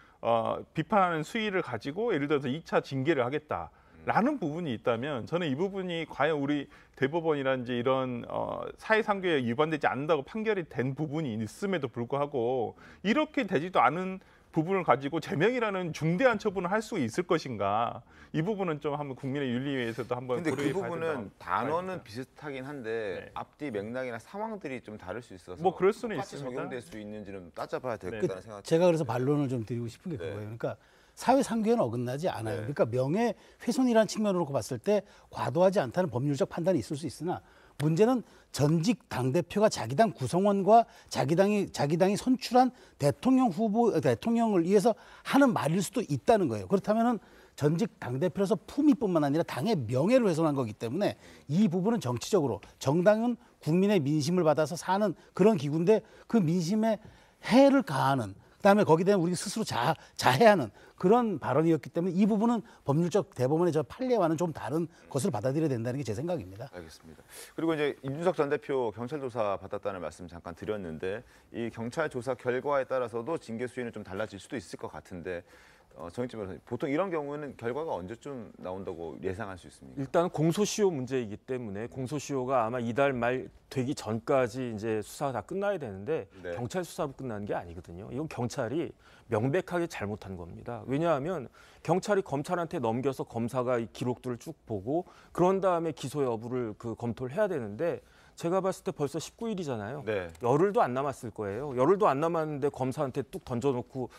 비판하는 수위를 가지고 예를 들어서 2차 징계를 하겠다라는 부분이 있다면 저는 이 부분이 과연 우리 대법원이라든지 이런 사회상규에 위반되지 않는다고 판결이 된 부분이 있음에도 불구하고 이렇게 되지도 않은 부분을 가지고 제명이라는 중대한 처분을 할 수 있을 것인가? 이 부분은 좀 한번 국민의윤리위에서도 한번 근데 그 고려해 봐야 부분은 된다고 단어는 봐야 비슷하긴 한데 네. 앞뒤 맥락이나 상황들이 좀 다를 수 있어서 뭐 그럴 수는 똑같이 있습니다. 적용될 수 있는지는 따져봐야 될 네. 거라는 생각이 제가 그래서 반론을 좀 드리고 싶은 게 그거예요. 그러니까 사회상규에는 어긋나지 않아요. 그러니까 명예훼손이라는 측면으로 봤을 때 과도하지 않다는 법률적 판단이 있을 수 있으나 문제는 전직 당대표가 자기 당 구성원과 자기 당이 선출한 대통령을 위해서 하는 말일 수도 있다는 거예요. 그렇다면은 전직 당대표로서 품위뿐만 아니라 당의 명예를 훼손한 거기 때문에 이 부분은 정치적으로 정당은 국민의 민심을 받아서 사는 그런 기구인데 그 민심에 해를 가하는 그다음에 거기에 대한 우리 스스로 자해하는 그런 발언이었기 때문에 이 부분은 법률적 대법원의 저 판례와는 좀 다른 것으로 받아들여야 된다는 게 제 생각입니다. 알겠습니다. 그리고 이제 이준석 전 대표 경찰 조사 받았다는 말씀 잠깐 드렸는데 이 경찰 조사 결과에 따라서도 징계 수위는 좀 달라질 수도 있을 것 같은데 정의진 변호사님, 보통 이런 경우에는 결과가 언제쯤 나온다고 예상할 수 있습니까? 일단 공소시효 문제이기 때문에 공소시효가 아마 이달 말 되기 전까지 이제 수사가 다 끝나야 되는데 네. 경찰 수사로 끝나는 게 아니거든요. 이건 경찰이 명백하게 잘못한 겁니다. 왜냐하면 경찰이 검찰한테 넘겨서 검사가 이 기록들을 쭉 보고 그런 다음에 기소 여부를 검토를 해야 되는데 제가 봤을 때 벌써 19일이잖아요. 네. 열흘도 안 남았을 거예요. 열흘도 안 남았는데 검사한테 뚝 던져놓고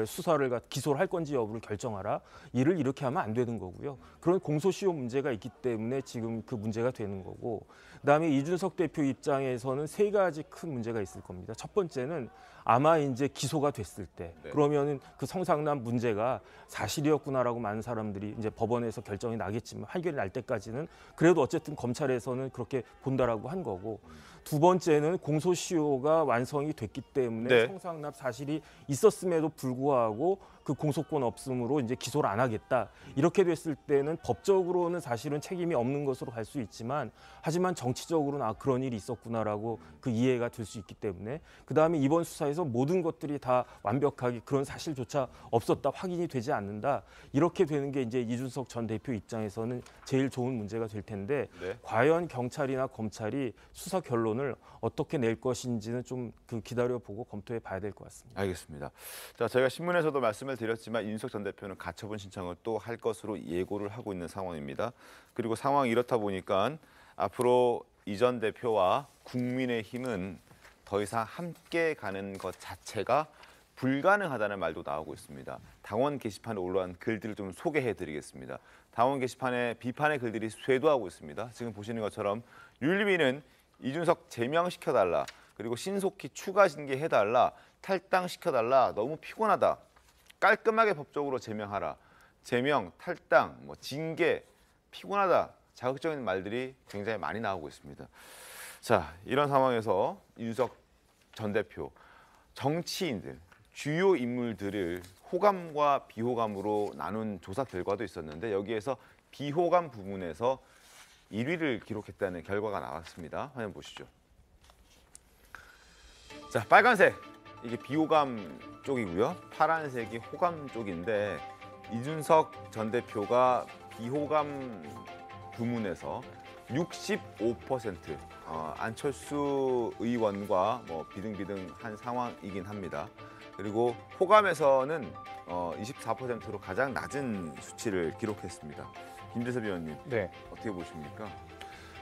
수사를 기소를 할 건지 여부를 결정하라. 일을 이렇게 하면 안 되는 거고요. 그런 공소시효 문제가 있기 때문에 지금 그 문제가 되는 거고. 그다음에 이준석 대표 입장에서는 세 가지 큰 문제가 있을 겁니다. 첫 번째는 아마 이제 기소가 됐을 때 그러면은 그 성상남 문제가 사실이었구나라고 많은 사람들이 이제 법원에서 결정이 나겠지만 판결이 날 때까지는 그래도 어쨌든 검찰에서는 그렇게 본다라고 한 거고 두 번째는 공소시효가 완성이 됐기 때문에 성상납 사실이 있었음에도 불구하고 그 공소권 없음으로 이제 기소를 안 하겠다. 이렇게 됐을 때는 법적으로는 사실은 책임이 없는 것으로 갈 수 있지만 하지만 정치적으로는 그런 일이 있었구나라고 그 이해가 될 수 있기 때문에 그다음에 이번 수사에서 모든 것들이 다 완벽하게 그런 사실조차 없었다 확인이 되지 않는다. 이렇게 되는 게 이제 이준석 전 대표 입장에서는 제일 좋은 문제가 될 텐데 과연 경찰이나 검찰이 수사 결론을 어떻게 낼 것인지는 좀 기다려보고 검토해 봐야 될 것 같습니다. 알겠습니다. 자, 저희가 신문에서도 말씀을 드렸지만 이준석 전 대표는 가처분 신청을 또 할 것으로 예고를 하고 있는 상황입니다. 그리고 상황이 이렇다 보니까 앞으로 이 전 대표와 국민의힘은 더 이상 함께 가는 것 자체가 불가능하다는 말도 나오고 있습니다. 당원 게시판에 올라온 글들을 좀 소개해드리겠습니다. 당원 게시판에 비판의 글들이 쇄도하고 있습니다. 지금 보시는 것처럼 윤리위는 이준석 제명시켜달라. 그리고 신속히 추가 징계해달라. 탈당시켜달라. 너무 피곤하다. 깔끔하게 법적으로 제명하라. 제명, 탈당, 징계, 피곤하다. 자극적인 말들이 굉장히 많이 나오고 있습니다. 자, 이런 상황에서 이준석 전 대표, 정치인들, 주요 인물들을 호감과 비호감으로 나눈 조사 결과도 있었는데 여기에서 비호감 부문에서 1위를 기록했다는 결과가 나왔습니다. 화면 보시죠. 자, 빨간색 이게 비호감 쪽이고요. 파란색이 호감 쪽인데 이준석 전 대표가 비호감 부문에서 65% 안철수 의원과 비등비등한 상황이긴 합니다. 그리고 호감에서는 24%로 가장 낮은 수치를 기록했습니다. 김재섭 위원님, 어떻게 보십니까?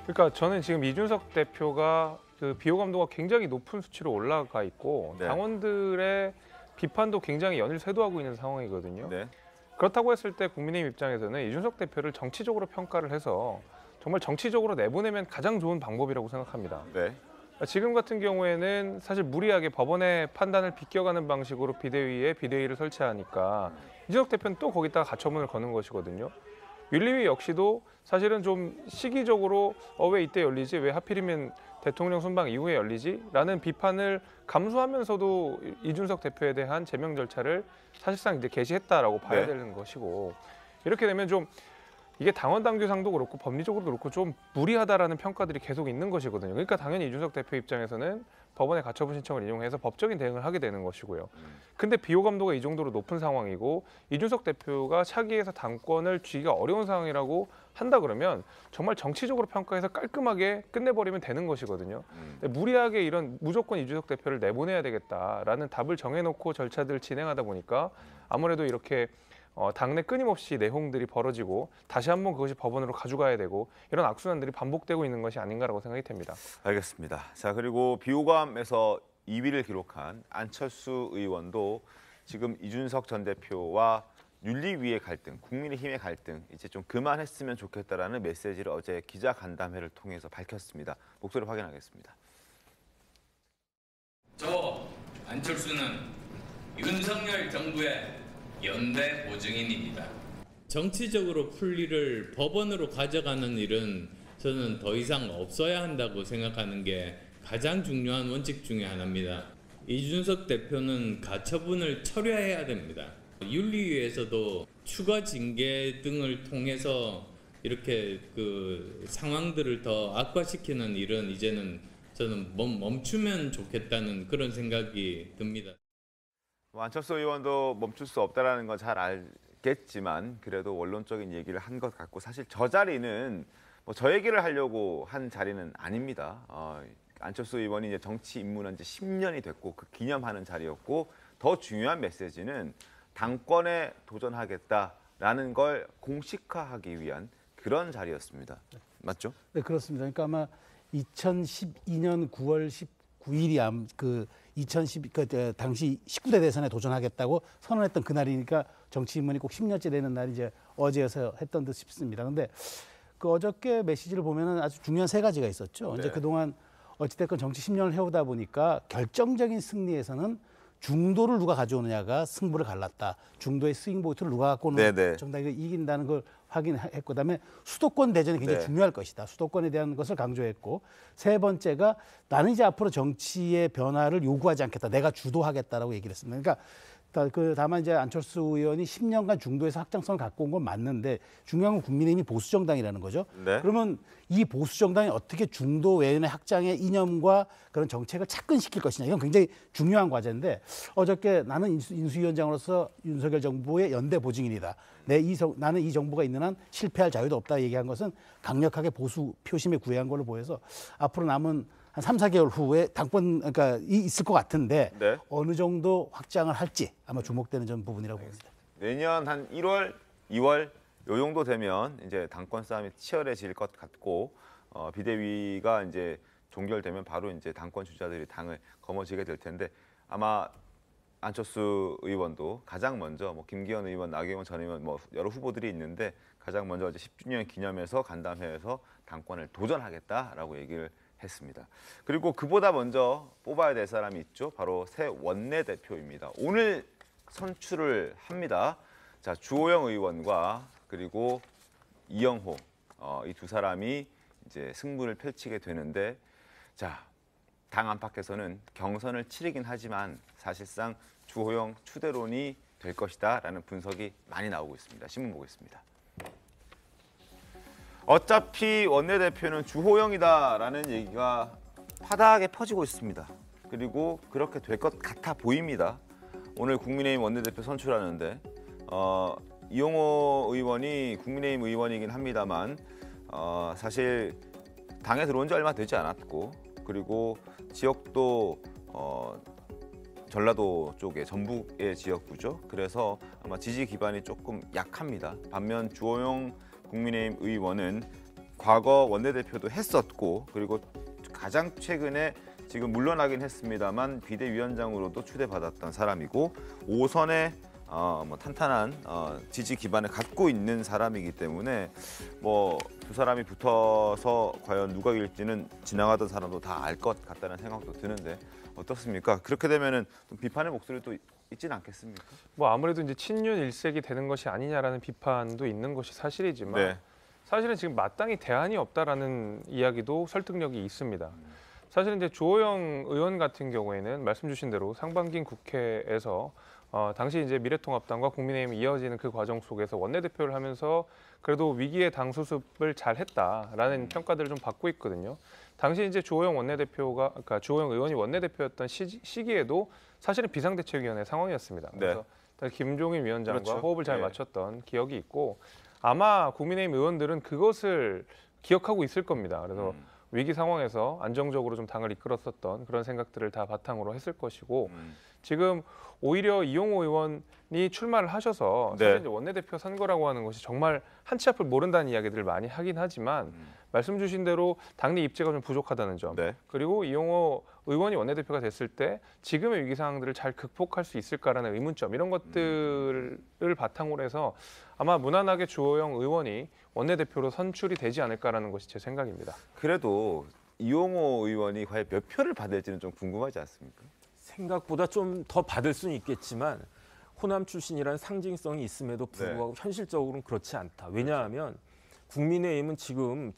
그러니까 저는 지금 이준석 대표가 그 비호감도가 굉장히 높은 수치로 올라가 있고 당원들의 비판도 굉장히 연일 쇄도하고 있는 상황이거든요. 그렇다고 했을 때 국민의힘 입장에서는 이준석 대표를 정치적으로 평가를 해서 정말 정치적으로 내보내면 가장 좋은 방법이라고 생각합니다. 지금 같은 경우에는 사실 무리하게 법원의 판단을 비껴가는 방식으로 비대위를 설치하니까 이준석 대표는 또 거기다가 가처분을 거는 것이거든요. 윤리위 역시도 사실은 좀 시기적으로 왜 이때 열리지? 왜 하필이면 대통령 순방 이후에 열리지? 라는 비판을 감수하면서도 이준석 대표에 대한 제명 절차를 사실상 이제 개시했다라고 봐야 되는 것이고 이렇게 되면 좀 이게 당원 당규상도 그렇고 법리적으로도 그렇고 좀 무리하다라는 평가들이 계속 있는 것이거든요. 그러니까 당연히 이준석 대표 입장에서는 법원의 가처분 신청을 인용해서 법적인 대응을 하게 되는 것이고요. 근데 비호감도가 이 정도로 높은 상황이고 이준석 대표가 차기에서 당권을 쥐기가 어려운 상황이라고 한다 그러면 정말 정치적으로 평가해서 깔끔하게 끝내버리면 되는 것이거든요. 근데 무리하게 이런 무조건 이준석 대표를 내보내야 되겠다라는 답을 정해놓고 절차들을 진행하다 보니까 아무래도 이렇게 당내 끊임없이 내홍들이 벌어지고 다시 한번 그것이 법원으로 가져가야 되고 이런 악순환들이 반복되고 있는 것이 아닌가라고 생각이 됩니다. 알겠습니다. 자, 그리고 비호감에서 2위를 기록한 안철수 의원도 지금 이준석 전 대표와 윤리위의 갈등, 국민의힘의 갈등 이제 좀 그만했으면 좋겠다라는 메시지를 어제 기자간담회를 통해서 밝혔습니다. 목소리 확인하겠습니다. 저 안철수는 윤석열 정부의 연대 보증인입니다. 정치적으로 풀리를 법원으로 가져가는 일은 저는 더 이상 없어야 한다고 생각하는 게 가장 중요한 원칙 중에 하나입니다. 이준석 대표는 가처분을 철회해야 됩니다. 윤리위에서도 추가 징계 등을 통해서 이렇게 그 상황들을 더 악화시키는 일은 이제는 저는 멈추면 좋겠다는 그런 생각이 듭니다. 안철수 의원도 멈출 수 없다는 건 잘 알겠지만 그래도 원론적인 얘기를 한 것 같고 사실 저 자리는 뭐 저 얘기를 하려고 한 자리는 아닙니다. 안철수 의원이 이제 정치 입문한 지 10년이 됐고 그 기념하는 자리였고 더 중요한 메시지는 당권에 도전하겠다라는 걸 공식화하기 위한 그런 자리였습니다. 맞죠? 네, 그렇습니다. 그러니까 아마 2012년 9월 19일이 그 당시 19대 대선에 도전하겠다고 선언했던 그날이니까 정치 입문이 꼭 10년째 되는 날이 이제 어제여서 했던 듯 싶습니다. 그런데 그 어저께 메시지를 보면은 아주 중요한 세 가지가 있었죠. 네. 이제 그동안 어찌됐건 정치 10년을 해오다 보니까 결정적인 승리에서는 중도를 누가 가져오느냐가 승부를 갈랐다. 중도의 스윙 보트를 누가 갖고 오는 정당이 이긴다는 걸 확인했고 그다음에 수도권 대전이 굉장히 중요할 것이다. 수도권에 대한 것을 강조했고 세 번째가 나는 이제 앞으로 정치의 변화를 요구하지 않겠다. 내가 주도하겠다라고 얘기를 했습니다. 그러니까 다만 이제 안철수 의원이 10년간 중도에서 확장성을 갖고 온 건 맞는데 중요한 건 국민의힘이 보수 정당이라는 거죠. 네. 그러면 이 보수 정당이 어떻게 중도 외연의 확장의 이념과 그런 정책을 착근시킬 것이냐 이건 굉장히 중요한 과제인데 어저께 나는 인수위원장으로서 윤석열 정부의 연대 보증인이다. 나는 이 정부가 있는 한 실패할 자유도 없다 얘기한 것은 강력하게 보수 표심에 구애한 걸로 보여서 앞으로 남은 한 3, 4개월 후에 당권 그러니까 있을 것 같은데 어느 정도 확장을 할지 아마 주목되는 전 부분이라고 봅니다. 내년 한 1월, 2월 요 정도 되면 이제 당권 싸움이 치열해질 것 같고 비대위가 이제 종결되면 바로 이제 당권 주자들이 당을 거머쥐게 될 텐데 아마 안철수 의원도 가장 먼저 뭐 김기현 의원, 나경원 전 의원 뭐 여러 후보들이 있는데 가장 먼저 이제 10주년 기념해서 간담회에서 당권을 도전하겠다라고 얘기를 했습니다. 그리고 그보다 먼저 뽑아야 될 사람이 있죠. 바로 새 원내대표입니다. 오늘 선출을 합니다. 자, 주호영 의원과 그리고 이영호 이 두 사람이 이제 승부를 펼치게 되는데 자, 당 안팎에서는 경선을 치르긴 하지만 사실상 주호영 추대론이 될 것이다라는 분석이 많이 나오고 있습니다. 신문 보겠습니다. 어차피 원내대표는 주호영이다라는 얘기가 파다하게 퍼지고 있습니다. 그리고 그렇게 될 것 같아 보입니다. 오늘 국민의힘 원내대표 선출하는데 이영호 의원이 국민의힘 의원이긴 합니다만 사실 당에 들어온 지 얼마 되지 않았고 그리고 지역도 전라도 쪽에 전북의 지역구죠. 그래서 아마 지지 기반이 조금 약합니다. 반면 주호영 국민의힘 의원은 과거 원내대표도 했었고 그리고 가장 최근에 지금 물러나긴 했습니다만 비대위원장으로도 초대받았던 사람이고 5선에 뭐 탄탄한 지지 기반을 갖고 있는 사람이기 때문에 뭐 두 사람이 붙어서 과연 누가 이길지는 지나가던 사람도 다 알 것 같다는 생각도 드는데 어떻습니까? 그렇게 되면은 좀 비판의 목소리도 있지는 않겠습니까? 뭐 아무래도 이제 친윤 일색이 되는 것이 아니냐라는 비판도 있는 것이 사실이지만 사실은 지금 마땅히 대안이 없다라는 이야기도 설득력이 있습니다. 사실 이제 주호영 의원 같은 경우에는 말씀 주신 대로 상반기 국회에서 당시 이제 미래통합당과 국민의힘이 이어지는 그 과정 속에서 원내대표를 하면서 그래도 위기의 당 수습을 잘 했다라는 평가들을 좀 받고 있거든요. 당시 이제 주호영 원내대표가, 그러니까 주호영 의원이 원내대표였던 시기에도 사실은 비상대책위원회 상황이었습니다. 그래서 김종인 위원장과 호흡을 잘 맞췄던 기억이 있고 아마 국민의힘 의원들은 그것을 기억하고 있을 겁니다. 그래서 위기 상황에서 안정적으로 좀 당을 이끌었었던 그런 생각들을 다 바탕으로 했을 것이고 지금 오히려 이용호 의원이 출마를 하셔서 사실 이제 원내대표 선거라고 하는 것이 정말 한 치 앞을 모른다는 이야기들을 많이 하긴 하지만 말씀 주신 대로 당내 입지가 좀 부족하다는 점 그리고 이용호 의원이 원내대표가 됐을 때 지금의 위기 상황들을 잘 극복할 수 있을까라는 의문점 이런 것들을 바탕으로 해서 아마 무난하게 주호영 의원이 원내대표로 선출이 되지 않을까라는 것이 제 생각입니다. 그래도 이용호 의원이 과연 몇 표를 받을지는 좀 궁금하지 않습니까? 생각보다 좀 더 받을 수는 있겠지만 호남 출신이라는 상징성이 있음에도 불구하고 현실적으로는 그렇지 않다. 왜냐하면 국민의힘은 지금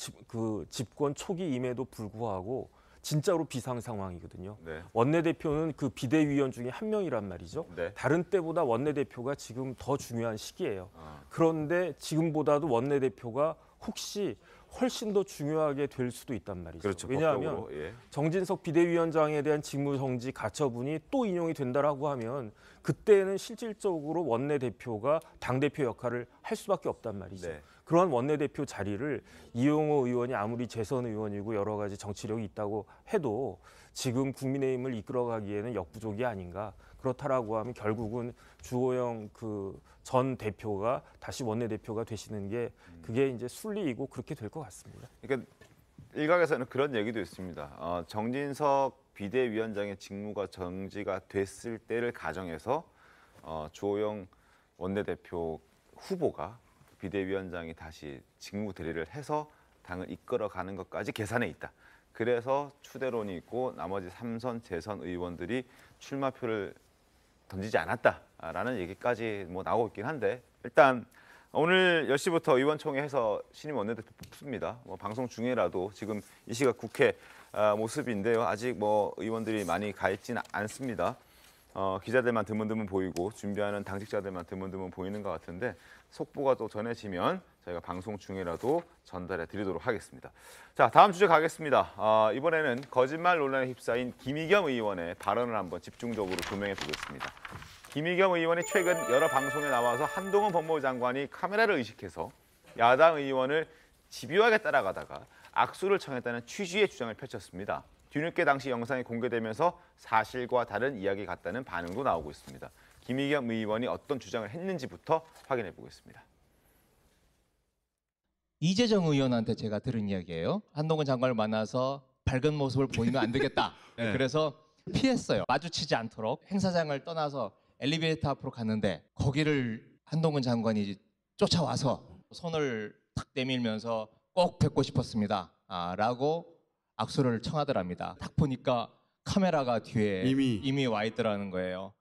집권 초기임에도 불구하고 진짜로 비상 상황이거든요. 원내대표는 그 비대위원 중에 한 명이란 말이죠. 다른 때보다 원내대표가 지금 더 중요한 시기예요. 그런데 지금보다도 원내대표가 혹시 훨씬 더 중요하게 될 수도 있단 말이죠. 그렇죠, 왜냐하면 법적으로, 정진석 비대위원장에 대한 직무정지 가처분이 또 인용이 된다라고 하면 그때는 실질적으로 원내대표가 당대표 역할을 할 수밖에 없단 말이죠. 그러한 원내대표 자리를 이용호 의원이 아무리 재선 의원이고 여러 가지 정치력이 있다고 해도 지금 국민의힘을 이끌어가기에는 역부족이 아닌가. 그렇다라고 하면 결국은 주호영 전 대표가 다시 원내대표가 되시는 게 그게 이제 순리이고 그렇게 될 것 같습니다. 그러니까 일각에서는 그런 얘기도 있습니다. 정진석 비대위원장의 직무가 정지가 됐을 때를 가정해서 주호영 원내대표 후보가 비대위원장이 다시 직무 대리를 해서 당을 이끌어가는 것까지 계산에 있다. 그래서 추대론이 있고 나머지 3선 재선 의원들이 출마표를 던지지 않았다라는 얘기까지 나오고 있긴 한데 일단 오늘 10시부터 의원총회에서 신임 원내대표 뽑습니다. 방송 중에라도 지금 이 시각 국회 모습인데요. 아직 의원들이 많이 가 있지는 않습니다. 기자들만 드문드문 보이고 준비하는 당직자들만 드문드문 보이는 것 같은데 속보가 또 전해지면 저희가 방송 중에라도 전달해 드리도록 하겠습니다. 자, 다음 주제 가겠습니다. 이번에는 거짓말 논란에 휩싸인 김의겸 의원의 발언을 한번 집중적으로 조명해 보겠습니다. 김의겸 의원이 최근 여러 방송에 나와서 한동훈 법무부 장관이 카메라를 의식해서 야당 의원을 집요하게 따라가다가 악수를 청했다는 취지의 주장을 펼쳤습니다. 뒤늦게 당시 영상이 공개되면서 사실과 다른 이야기 같다는 반응도 나오고 있습니다. 김의겸 의원이 어떤 주장을 했는지부터 확인해 보겠습니다. 이재정 의원한테 제가 들은 이야기예요. 한동훈 장관을 만나서 밝은 모습을 보이면 안 되겠다. 그래서 피했어요. 마주치지 않도록 행사장을 떠나서 엘리베이터 앞으로 갔는데 거기를 한동훈 장관이 쫓아와서 손을 탁 내밀면서 꼭 뵙고 싶었습니다. 라고 악수를 청하더랍니다. 딱 보니까 카메라가 뒤에 이미 와 있더라는 거예요.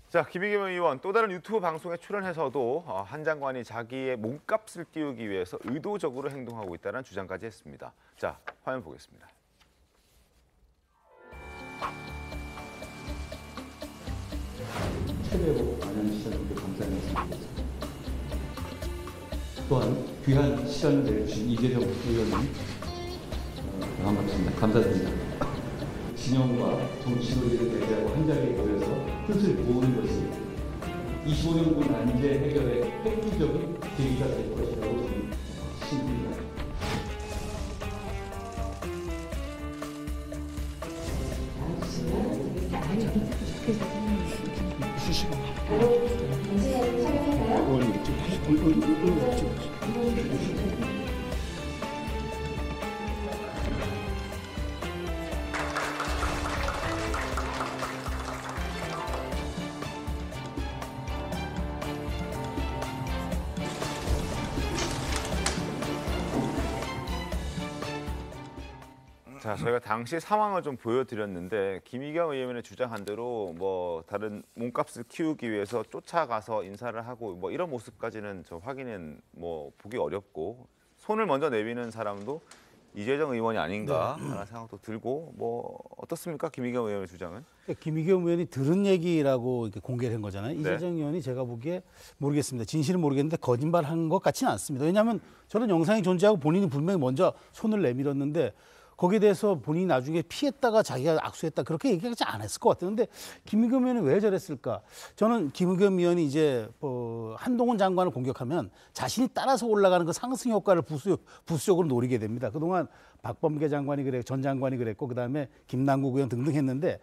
자, 김의겸 의원 또 다른 유튜브 방송에 출연해서도 한 장관이 자기의 몸값을 띄우기 위해서 의도적으로 행동하고 있다는 주장까지 했습니다. 자, 화면 보겠습니다. 최대로 많은 시청자분들 감사의 말씀드리겠습니다. 또한 귀한 시간을 내주신 이재정 의원님 반갑습니다. 감사드립니다. 진영과 정치 논리를 배제하고 한자리에 모여서 뜻을 모으는 것이 25년군 난제 해결의 획기적인 계기가 될 것이라고 저는 신입니다. 자, 저희가 당시 상황을 좀 보여드렸는데 김의겸 의원의 주장한 대로 다른 몸값을 키우기 위해서 쫓아가서 인사를 하고 이런 모습까지는 저 확인은 보기 어렵고 손을 먼저 내미는 사람도 이재정 의원이 아닌가 하는 생각도 들고 어떻습니까? 김의겸 의원의 주장은? 김의겸 의원이 들은 얘기라고 이렇게 공개를 한 거잖아요. 이재정 의원이 제가 보기에 모르겠습니다. 진실은 모르겠는데 거짓말한 것 같지는 않습니다. 왜냐하면 저는 영상이 존재하고 본인이 분명히 먼저 손을 내밀었는데 거기에 대해서 본인이 나중에 피했다가 자기가 악수했다 그렇게 얘기하지 않았을 것 같아요. 근데 김의겸 의원이 왜 저랬을까? 저는 김의겸 의원이 이제 한동훈 장관을 공격하면 자신이 따라서 올라가는 그 상승 효과를 부수적으로 노리게 됩니다. 그동안 박범계 장관이 그래, 전 장관이 그랬고 그다음에 김남국 의원 등등 했는데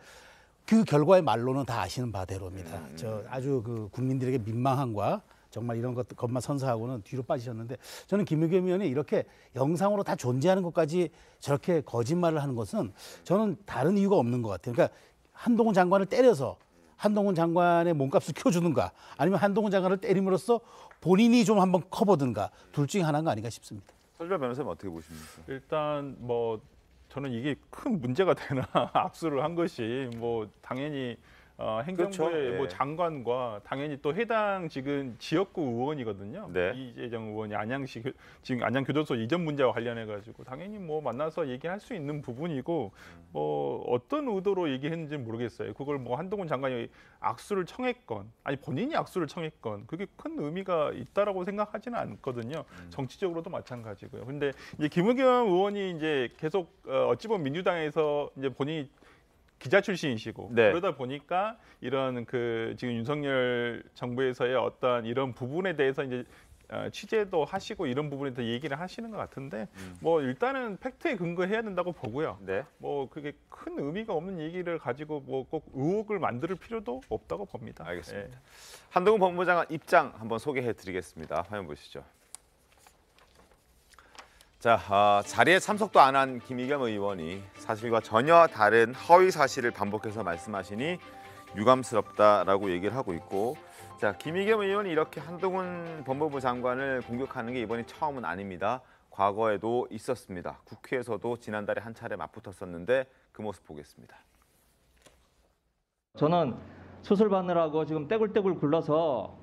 그 결과의 말로는 다 아시는 바대로입니다. 저 아주 그 국민들에게 민망함과 정말 이런 것만 선사하고는 뒤로 빠지셨는데 저는 김의겸 의원이 이렇게 영상으로 다 존재하는 것까지 저렇게 거짓말을 하는 것은 저는 다른 이유가 없는 것 같아요. 그러니까 한동훈 장관을 때려서 한동훈 장관의 몸값을 키워주는가 아니면 한동훈 장관을 때림으로써 본인이 좀 한번 커보든가 둘 중에 하나가 아닌가 싶습니다. 설주환 변호사님 어떻게 보십니까? 일단 뭐 저는 이게 큰 문제가 되나 악수를 한 것이 뭐 당연히 행정부의 그렇죠. 뭐 장관과 당연히 또 해당 지금 지역구 의원이거든요. 네. 이재정 의원이 안양시 지금 안양교도소 이전 문제와 관련해 가지고 당연히 뭐 만나서 얘기할 수 있는 부분이고 뭐 어떤 의도로 얘기했는지 모르겠어요. 그걸 뭐 한동훈 장관이 악수를 청했건 아니 본인이 악수를 청했건 그게 큰 의미가 있다라고 생각하지는 않거든요. 정치적으로도 마찬가지고요. 근데 이제 김의겸 의원이 이제 계속 어찌 보면 민주당에서 이제 본인이 기자 출신이시고 네. 그러다 보니까 이런 그 지금 윤석열 정부에서의 어떤 이런 부분에 대해서 이제 취재도 하시고 이런 부분에 대해서 얘기를 하시는 것 같은데 뭐 일단은 팩트에 근거해야 된다고 보고요. 네. 뭐 그게 큰 의미가 없는 얘기를 가지고 뭐 꼭 의혹을 만들 필요도 없다고 봅니다. 알겠습니다. 예. 한동훈 법무부 장관 입장 한번 소개해드리겠습니다. 화면 보시죠. 자, 자리에 참석도 안 한 김의겸 의원이 사실과 전혀 다른 허위 사실을 반복해서 말씀하시니 유감스럽다라고 얘기를 하고 있고, 자, 김의겸 의원이 이렇게 한동훈 법무부 장관을 공격하는 게 이번이 처음은 아닙니다. 과거에도 있었습니다. 국회에서도 지난달에 한 차례 맞붙었었는데 그 모습 보겠습니다. 저는 수술 받느라고 지금 떼굴떼굴 굴러서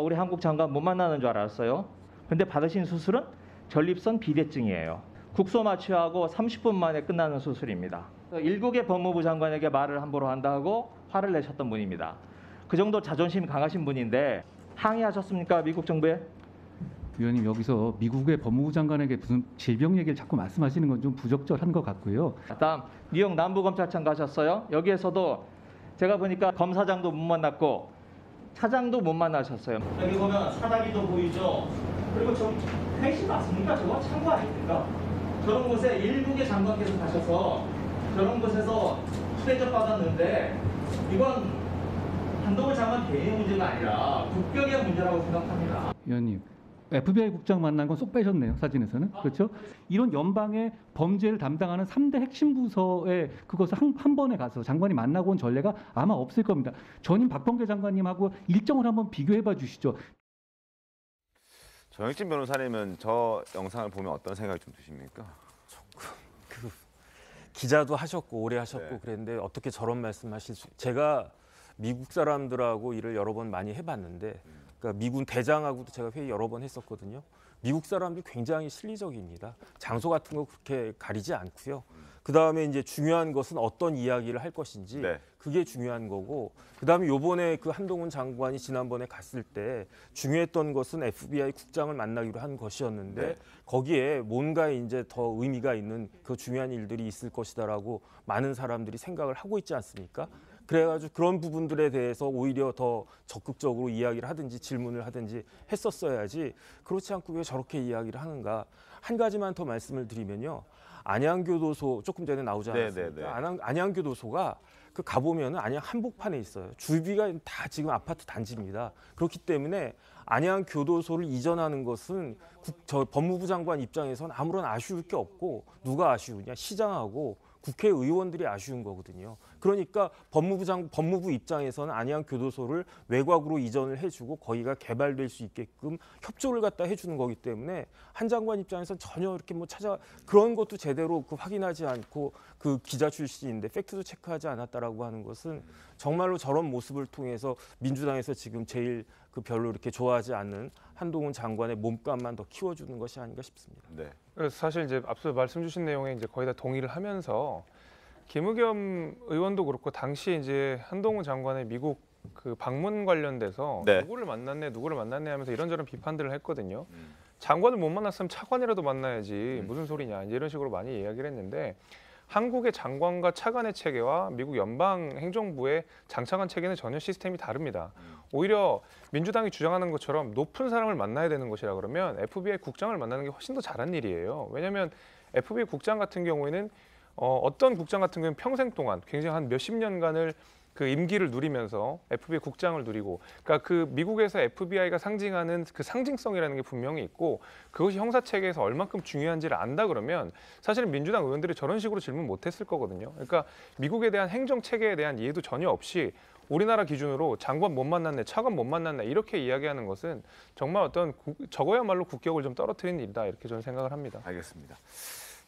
우리 한국 장관 못 만나는 줄 알았어요. 근데 받으신 수술은 전립선 비대증이에요. 국소 마취하고 30분 만에 끝나는 수술입니다. 일국의 법무부 장관에게 말을 함부로 한다고 화를 내셨던 분입니다. 그 정도 자존심이 강하신 분인데 항의하셨습니까? 미국 정부에? 위원님 여기서 미국의 법무부 장관에게 무슨 질병 얘기를 자꾸 말씀하시는 건 좀 부적절한 것 같고요. 다음 뉴욕 남부검찰청 가셨어요. 여기에서도 제가 보니까 검사장도 못 만났고 차장도 못 만나셨어요. 여기 보면 사다리도 보이죠. 그리고 저 회식 맞습니까? 저거 창고 아닙니까? 저런 곳에 일국의 장관께서 가셔서 저런 곳에서 수대접 받았는데 이건 한동훈 장관 개인의 문제가 아니라 국격의 문제라고 생각합니다. 위원님, FBI 국장 만난 건 쏙 빼셨네요, 사진에서는. 그렇죠? 이런 연방의 범죄를 담당하는 3대 핵심 부서에 그것을 한 번에 가서 장관이 만나고 온 전례가 아마 없을 겁니다. 전임 박범계 장관님하고 일정을 한번 비교해 봐 주시죠. 정혁진 변호사님은 저 영상을 보면 어떤 생각이 좀 드십니까? 그 기자도 하셨고 오래 하셨고 네. 그랬는데 어떻게 저런 말씀하실 수? 제가 미국 사람들하고 일을 여러 번 많이 해봤는데, 그러니까 미군 대장하고도 제가 회의 여러 번 했었거든요. 미국 사람들이 굉장히 실리적입니다. 장소 같은 거 그렇게 가리지 않고요. 그 다음에 이제 중요한 것은 어떤 이야기를 할 것인지 네. 그게 중요한 거고, 그 다음에 요번에 그 한동훈 장관이 지난번에 갔을 때 중요했던 것은 FBI 국장을 만나기로 한 것이었는데 네. 거기에 뭔가 이제 더 의미가 있는 그 중요한 일들이 있을 것이다라고 많은 사람들이 생각을 하고 있지 않습니까? 그래가지고 그런 부분들에 대해서 오히려 더 적극적으로 이야기를 하든지 질문을 하든지 했었어야지, 그렇지 않고 왜 저렇게 이야기를 하는가. 한 가지만 더 말씀을 드리면요. 안양교도소 조금 전에 나오지 않았습니까? 안양교도소가 그 가보면 안양 한복판에 있어요. 주위가 다 지금 아파트 단지입니다. 그렇기 때문에 안양교도소를 이전하는 것은 저 법무부 장관 입장에서는 아무런 아쉬울 게 없고, 누가 아쉬우냐? 시장하고 국회의원들이 아쉬운 거거든요. 그러니까 법무부 입장에서는 안양교도소를 외곽으로 이전을 해주고 거기가 개발될 수 있게끔 협조를 갖다 해주는 거기 때문에 한 장관 입장에서는 전혀 이렇게 뭐 그런 것도 제대로 확인하지 않고 그 기자 출신인데 팩트도 체크하지 않았다라고 하는 것은 정말로 저런 모습을 통해서 민주당에서 지금 제일 그 별로 이렇게 좋아하지 않는 한동훈 장관의 몸값만 더 키워주는 것이 아닌가 싶습니다. 네. 그래서 사실 이제 앞서 말씀 주신 내용에 이제 거의 다 동의를 하면서 김의겸 의원도 그렇고 당시 이제 한동훈 장관의 미국 그 방문 관련돼서 네. 누구를 만났네 하면서 이런저런 비판들을 했거든요. 장관을 못 만났으면 차관이라도 만나야지 무슨 소리냐 이제 이런 식으로 많이 이야기를 했는데 한국의 장관과 차관의 체계와 미국 연방 행정부의 장차관 체계는 전혀 시스템이 다릅니다. 오히려 민주당이 주장하는 것처럼 높은 사람을 만나야 되는 것이라 그러면 FBI 국장을 만나는 게 훨씬 더 잘한 일이에요. 왜냐하면 FBI 국장 같은 경우에는 어떤 국장 같은 경우는 평생 동안 굉장히 한 몇십 년간을 그 임기를 누리면서 FBI 국장을 누리고, 그러니까 그 미국에서 FBI가 상징하는 그 상징성이라는 게 분명히 있고 그것이 형사 체계에서 얼만큼 중요한지를 안다 그러면 사실은 민주당 의원들이 저런 식으로 질문 못했을 거거든요. 그러니까 미국에 대한 행정 체계에 대한 이해도 전혀 없이 우리나라 기준으로 장관 못 만났네, 차관 못 만났네 이렇게 이야기하는 것은 정말 어떤 저거야말로 국격을 좀 떨어뜨리는 일이다 이렇게 저는 생각을 합니다. 알겠습니다.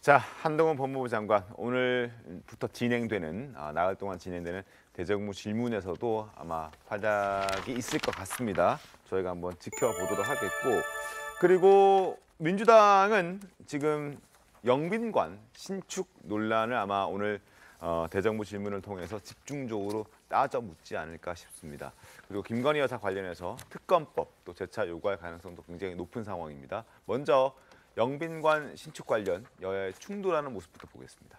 자, 한동훈 법무부 장관 오늘부터 진행되는 나흘 동안 진행되는 대정부 질문에서도 아마 활약이 있을 것 같습니다. 저희가 한번 지켜보도록 하겠고, 그리고 민주당은 지금 영빈관 신축 논란을 아마 오늘 대정부 질문을 통해서 집중적으로 따져 묻지 않을까 싶습니다. 그리고 김건희 여사 관련해서 특검법 또 재차 요구할 가능성도 굉장히 높은 상황입니다. 먼저 영빈관 신축 관련 여야의 충돌하는 모습부터 보겠습니다.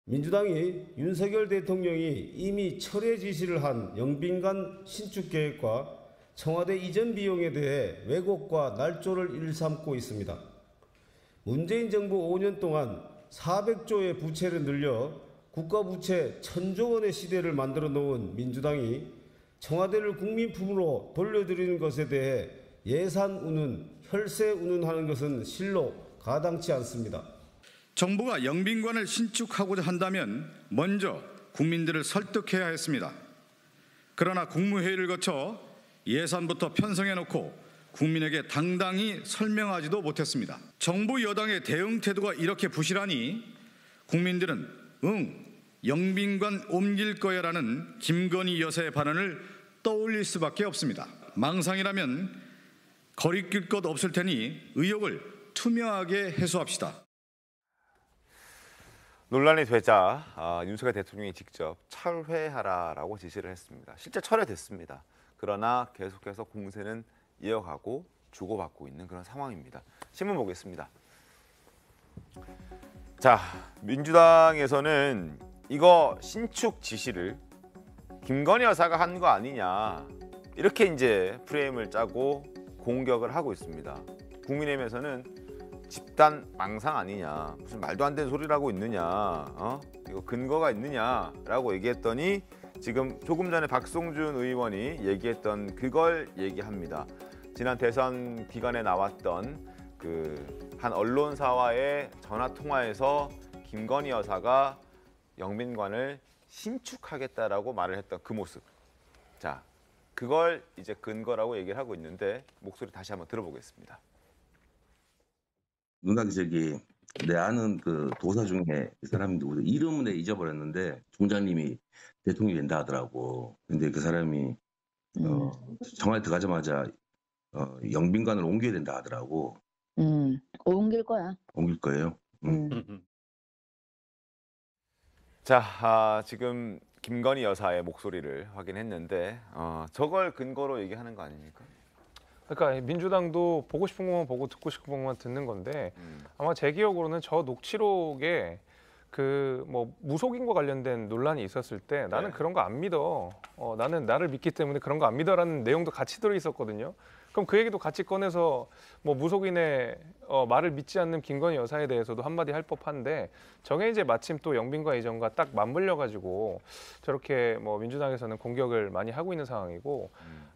민주당이 윤석열 대통령이 이미 철회 지시를 한 영빈관 신축 계획과 청와대 이전 비용에 대해 왜곡과 날조를 일삼고 있습니다. 문재인 정부 5년 동안 400조의 부채를 늘려 국가부채 1000조 원의 시대를 만들어 놓은 민주당이 청와대를 국민품으로 돌려드리는 것에 대해 예산 운운, 혈세 운운하는 것은 실로 가당치 않습니다. 정부가 영빈관을 신축하고자 한다면 먼저 국민들을 설득해야 했습니다. 그러나 국무회의를 거쳐 예산부터 편성해놓고 국민에게 당당히 설명하지도 못했습니다. 정부 여당의 대응 태도가 이렇게 부실하니 국민들은 영빈관 옮길 거야라는 김건희 여사의 발언을 떠올릴 수밖에 없습니다. 망상이라면 거리낄 것 없을 테니 의혹을 투명하게 해소합시다. 논란이 되자 윤석열 대통령이 직접 철회하라라고 지시를 했습니다. 실제 철회됐습니다. 그러나 계속해서 공세는 이어가고 주고받고 있는 그런 상황입니다. 신문 보겠습니다. 자, 민주당에서는 이거 신축 지시를 김건희 여사가 한 거 아니냐 이렇게 이제 프레임을 짜고 공격을 하고 있습니다. 국민의힘에서는 집단 망상 아니냐, 무슨 말도 안 되는 소리를 하고 있느냐, 이거 근거가 있느냐라고 얘기했더니 지금 조금 전에 박성준 의원이 얘기했던 그걸 얘기합니다. 지난 대선 기간에 나왔던 그 한 언론사와의 전화 통화에서 김건희 여사가 영빈관을 신축하겠다라고 말을 했던 그 모습. 자, 그걸 이제 근거라고 얘기를 하고 있는데 목소리 다시 한번 들어보겠습니다. 누나기 저기 내 아는 그 도사 중에 이 사람이 누구죠? 이름을 잊어버렸는데 총장님이 대통령이 된다 하더라고. 근데 그 사람이 청와대 들어가자마자 영빈관을 옮겨야 된다 하더라고. 옮길 거야. 옮길 거예요. 자, 지금 김건희 여사의 목소리를 확인했는데 저걸 근거로 얘기하는 거 아닙니까? 그러니까 민주당도 보고 싶은 것만 보고 듣고 싶은 것만 듣는 건데 아마 제 기억으로는 저 녹취록에 그 뭐 무속인과 관련된 논란이 있었을 때 나는 그런 거 안 믿어. 나는 나를 믿기 때문에 그런 거 안 믿어라는 내용도 같이 들어 있었거든요. 그럼 그 얘기도 같이 꺼내서 뭐 무속인의 말을 믿지 않는 김건희 여사에 대해서도 한마디 할 법한데 저게 이제 마침 또 영빈관 이전과 딱 맞물려 가지고 저렇게 뭐 민주당에서는 공격을 많이 하고 있는 상황이고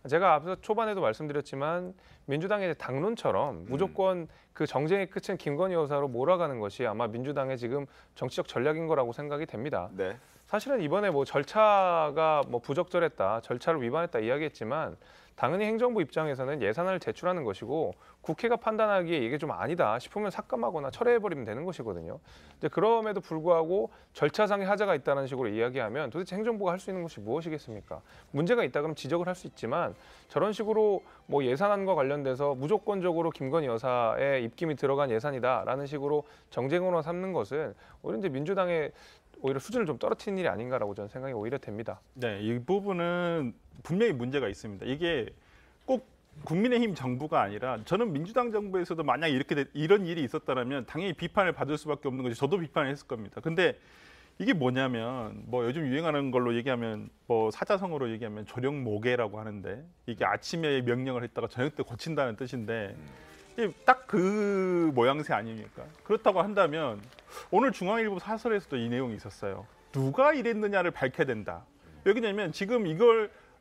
제가 앞서 초반에도 말씀드렸지만 민주당의 당론처럼 무조건 그 정쟁의 끝은 김건희 여사로 몰아가는 것이 아마 민주당의 지금 정치적 전략인 거라고 생각이 됩니다. 네. 사실은 이번에 뭐 절차가 뭐 부적절했다, 절차를 위반했다 이야기했지만 당연히 행정부 입장에서는 예산안을 제출하는 것이고 국회가 판단하기에 이게 좀 아니다 싶으면 삭감하거나 철회해버리면 되는 것이거든요. 근데 그럼에도 불구하고 절차상의 하자가 있다는 식으로 이야기하면 도대체 행정부가 할 수 있는 것이 무엇이겠습니까? 문제가 있다 그러면 지적을 할 수 있지만 저런 식으로 뭐 예산안과 관련돼서 무조건적으로 김건희 여사의 입김이 들어간 예산이다라는 식으로 정쟁으로 삼는 것은 오히려 이제 민주당의 오히려 수준을 좀 떨어뜨리는 일이 아닌가라고 저는 생각이 오히려 됩니다. 네, 이 부분은 분명히 문제가 있습니다. 이게 꼭 국민의힘 정부가 아니라 저는 민주당 정부에서도 만약 이런 일이 있었다면 당연히 비판을 받을 수밖에 없는 것이 저도 비판을 했을 겁니다. 근데 이게 뭐냐면 뭐 요즘 유행하는 걸로 얘기하면 뭐 사자성어로 얘기하면 조령모계라고 하는데 이게 아침에 명령을 했다가 저녁 때 고친다는 뜻인데 딱 그 모양새 아닙니까? 그렇다고 한다면 오늘 중앙일보 사설에서도 이 내용이 있었어요. 누가 이랬느냐를 밝혀야 된다. 왜냐면 지금 이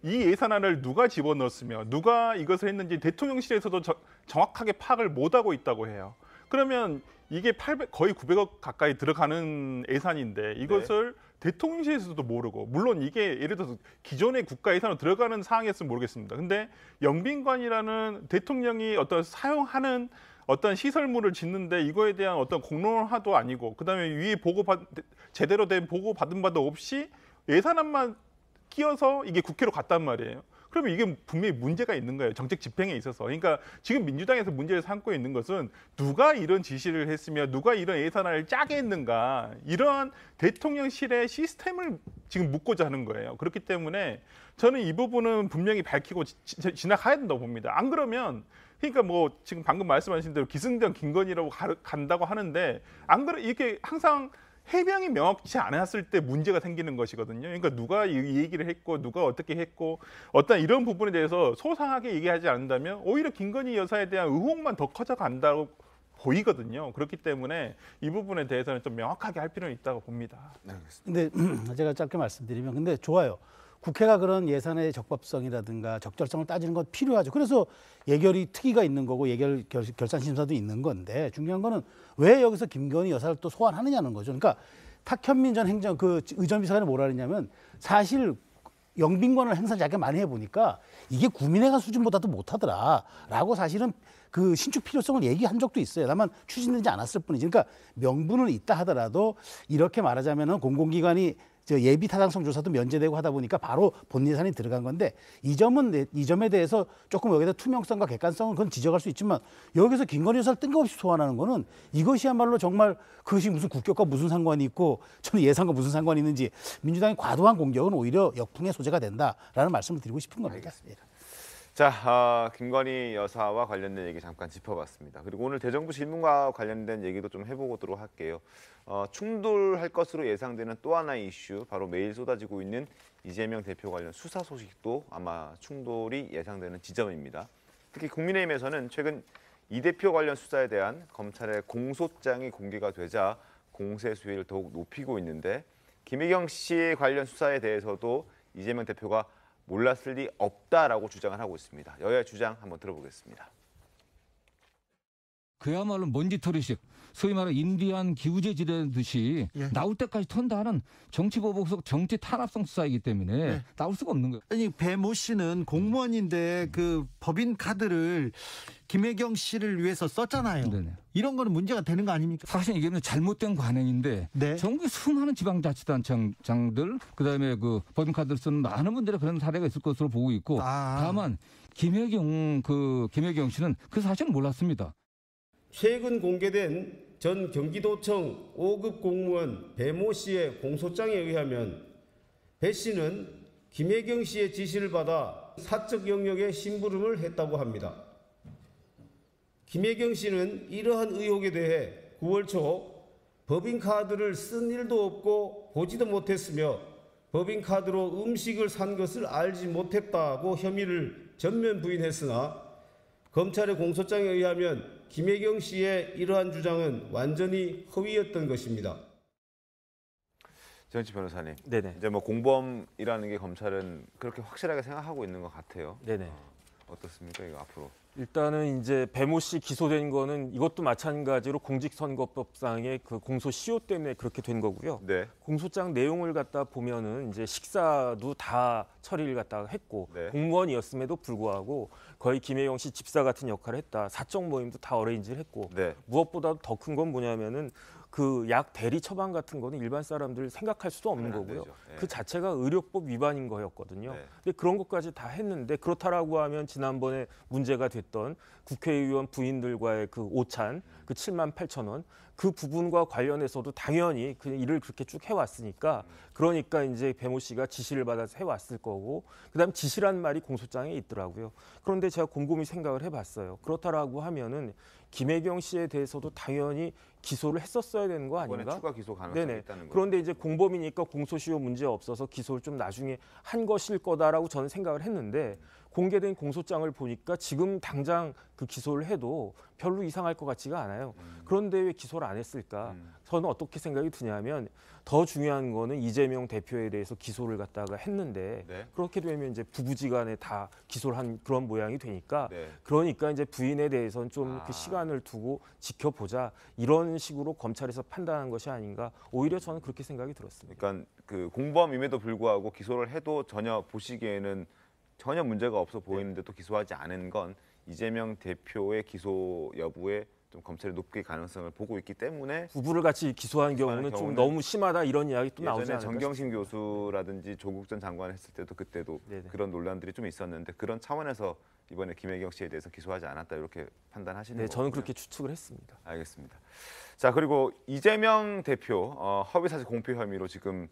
예산안을 누가 집어넣었으며 누가 이것을 했는지 대통령실에서도 정확하게 파악을 못하고 있다고 해요. 그러면 이게 거의 900억 가까이 들어가는 예산인데 이것을 대통령실에서도 모르고, 물론 이게 예를 들어서 기존의 국가 예산으로 들어가는 사항이었으면 모르겠습니다. 근데 영빈관이라는 대통령이 어떤 사용하는 어떤 시설물을 짓는데 이거에 대한 어떤 공론화도 아니고, 그다음에 위에 제대로 된 보고 받은 바도 없이 예산안만 끼어서 이게 국회로 갔단 말이에요. 그러면 이게 분명히 문제가 있는 거예요. 정책 집행에 있어서. 그러니까 지금 민주당에서 문제를 삼고 있는 것은 누가 이런 지시를 했으며 누가 이런 예산안을 짜게 했는가, 이러한 대통령실의 시스템을 지금 묻고자 하는 거예요. 그렇기 때문에 저는 이 부분은 분명히 밝히고 지나가야 된다고 봅니다. 안 그러면 그러니까 뭐 지금 방금 말씀하신 대로 기승전 김건희라고 간다고 하는데, 안 그래 이렇게 항상 해명이 명확치 않았을 때 문제가 생기는 것이거든요. 그러니까 누가 이 얘기를 했고 누가 어떻게 했고 어떤 이런 부분에 대해서 소상하게 얘기하지 않는다면 오히려 김건희 여사에 대한 의혹만 더 커져간다고 보이거든요. 그렇기 때문에 이 부분에 대해서는 좀 명확하게 할 필요는 있다고 봅니다. 근데 제가 짧게 말씀드리면, 근데 좋아요. 국회가 그런 예산의 적법성이라든가 적절성을 따지는 건 필요하죠. 그래서 예결위 특위가 있는 거고 결산심사도 있는 건데, 중요한 거는 왜 여기서 김건희 여사를 또 소환하느냐는 거죠. 그러니까 탁현민 전 의전비서관이 뭐라 그랬냐면, 사실 영빈관을 행사 자기가 많이 해보니까 이게 구민회관 수준보다도 못하더라라고 사실은 그 신축 필요성을 얘기한 적도 있어요. 다만 추진되지 않았을 뿐이지. 그러니까 명분은 있다 하더라도 이렇게 말하자면은 공공기관이 예비 타당성 조사도 면제되고 하다 보니까 바로 본 예산이 들어간 건데, 이 점에 대해서 조금 여기다 투명성과 객관성은 그건 지적할 수 있지만, 여기서 김건희 여사를 뜬금없이 소환하는 거는 이것이야말로 정말 그것이 무슨 국격과 무슨 상관이 있고 저는 예산과 무슨 상관이 있는지, 민주당의 과도한 공격은 오히려 역풍의 소재가 된다라는 말씀을 드리고 싶은 겁니다. 알겠습니다. 자, 김건희 여사와 관련된 얘기 잠깐 짚어봤습니다. 그리고 오늘 대정부 질문과 관련된 얘기도 좀 해보도록 할게요. 충돌할 것으로 예상되는 또 하나의 이슈, 바로 매일 쏟아지고 있는 이재명 대표 관련 수사 소식도 아마 충돌이 예상되는 지점입니다. 특히 국민의힘에서는 최근 이 대표 관련 수사에 대한 검찰의 공소장이 공개가 되자 공세 수위를 더욱 높이고 있는데, 김혜경 씨 관련 수사에 대해서도 이재명 대표가 몰랐을 리 없다라고 주장을 하고 있습니다. 여야의 주장 한번 들어보겠습니다. 그야말로 먼지털이식, 소위 말하는 인디안 기우제 지대듯이 나올 때까지 턴다는 정치보복속 정치 탄압성 수사이기 때문에 나올 수가 없는 거예요. 아니, 배모 씨는 공무원인데 그 법인 카드를 김혜경 씨를 위해서 썼잖아요. 네네. 이런 거는 문제가 되는 거 아닙니까? 사실 이게 잘못된 관행인데 전국의 수많은 지방자치단체장들, 그다음에 그 법인 카드를 쓰는 많은 분들의 그런 사례가 있을 것으로 보고 있고, 다만 김혜경 씨는 그 사실은 몰랐습니다. 최근 공개된 전 경기도청 5급 공무원 배모 씨의 공소장에 의하면, 배 씨는 김혜경 씨의 지시를 받아 사적 영역에 심부름을 했다고 합니다. 김혜경 씨는 이러한 의혹에 대해 9월 초 법인카드를 쓴 일도 없고 보지도 못했으며 법인카드로 음식을 산 것을 알지 못했다고 혐의를 전면 부인했으나, 검찰의 공소장에 의하면 김혜경 씨의 이러한 주장은 완전히 허위였던 것입니다. 정치 변호사님, 네네. 이제 뭐 공범이라는 게 검찰은 그렇게 확실하게 생각하고 있는 것 같아요. 네네. 어떻습니까, 이거 앞으로? 일단은 이제 배모 씨 기소된 거는 이것도 마찬가지로 공직선거법상의 그 공소시효 때문에 그렇게 된 거고요. 네. 공소장 내용을 갖다 보면은 이제 식사도 다 처리를 갖다가 했고, 공무원이었음에도 불구하고 거의 김혜경 씨 집사 같은 역할을 했다. 사적 모임도 다 어레인지를 했고, 무엇보다도 더 큰 건 뭐냐면은 그 약 대리 처방 같은 거는 일반 사람들 생각할 수도 없는 거고요. 그 자체가 의료법 위반인 거였거든요. 근데 그런 것까지 다 했는데 그렇다라고 하면 지난번에 문제가 됐던 국회의원 부인들과의 그 오찬, 그 7만 8천 원, 그 부분과 관련해서도 당연히 그 일을 그렇게 쭉 해왔으니까 그러니까 이제 배모 씨가 지시를 받아서 해왔을 거고 그다음 지시란 말이 공소장에 있더라고요. 그런데 제가 곰곰이 생각을 해봤어요. 그렇다라고 하면은 김혜경 씨에 대해서도 당연히 기소를 했었어야 되는 거 아닌가? 이번에 추가 기소 가능성이 네네. 있다는 거죠. 그런데 이제 공범이니까 공소시효 문제 없어서 기소를 좀 나중에 한 것일 거다라고 저는 생각을 했는데 공개된 공소장을 보니까 지금 당장 그 기소를 해도 별로 이상할 것 같지가 않아요. 그런데 왜 기소를 안 했을까? 저는 어떻게 생각이 드냐면 더 중요한 거는 이재명 대표에 대해서 기소를 갖다가 했는데 그렇게 되면 이제 부부지간에 다 기소를 한 그런 모양이 되니까 그러니까 이제 부인에 대해서는 좀 그 시간을 두고 지켜보자 이런 식으로 검찰에서 판단한 것이 아닌가 오히려 저는 그렇게 생각이 들었습니다. 그러니까 그 공범임에도 불구하고 기소를 해도 전혀 보시기에는 전혀 문제가 없어 보이는데도 기소하지 않은 건 이재명 대표의 기소 여부에 좀 검찰이 높게 가능성을 보고 있기 때문에 부부를 같이 기소한 경우는 좀 너무 심하다 이런 이야기 또 나오지 않을까 정경심 교수라든지 조국 전 장관 했을 때도 그때도 그런 논란들이 좀 있었는데 그런 차원에서 이번에 김혜경 씨에 대해서 기소하지 않았다 이렇게 판단하시는 거예요? 네, 저는 그렇게 추측을 했습니다. 알겠습니다. 자 그리고 이재명 대표 허위사실 공표 혐의로 지금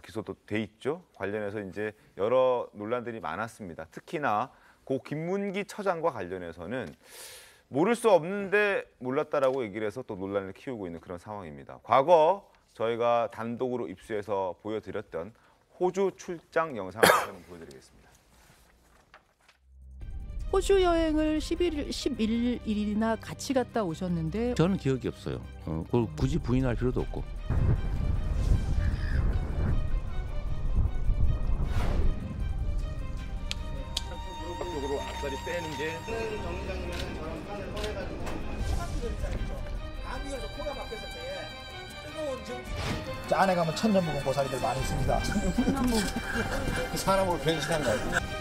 기소도 돼 있죠. 관련해서 이제 여러 논란들이 많았습니다. 특히나 고 김문기 처장과 관련해서는 모를 수 없는데 몰랐다라고 얘기를 해서 또 논란을 키우고 있는 그런 상황입니다. 과거 저희가 단독으로 입수해서 보여드렸던 호주 출장 영상을 한번 보여드리겠습니다. 호주 여행을 11일이나 같이 갔다 오셨는데 저는 기억이 없어요. 그걸 굳이 부인할 필요도 없고. 쪽으로 앞다리 빼는 게 정류장이면 저런 판을 꺼내가지고 감기에서 코가 막혀서 뜨거운 저 안에 가면 천년 묵은 고사리들 많이 있습니다. 사람으로 변신한 거예요.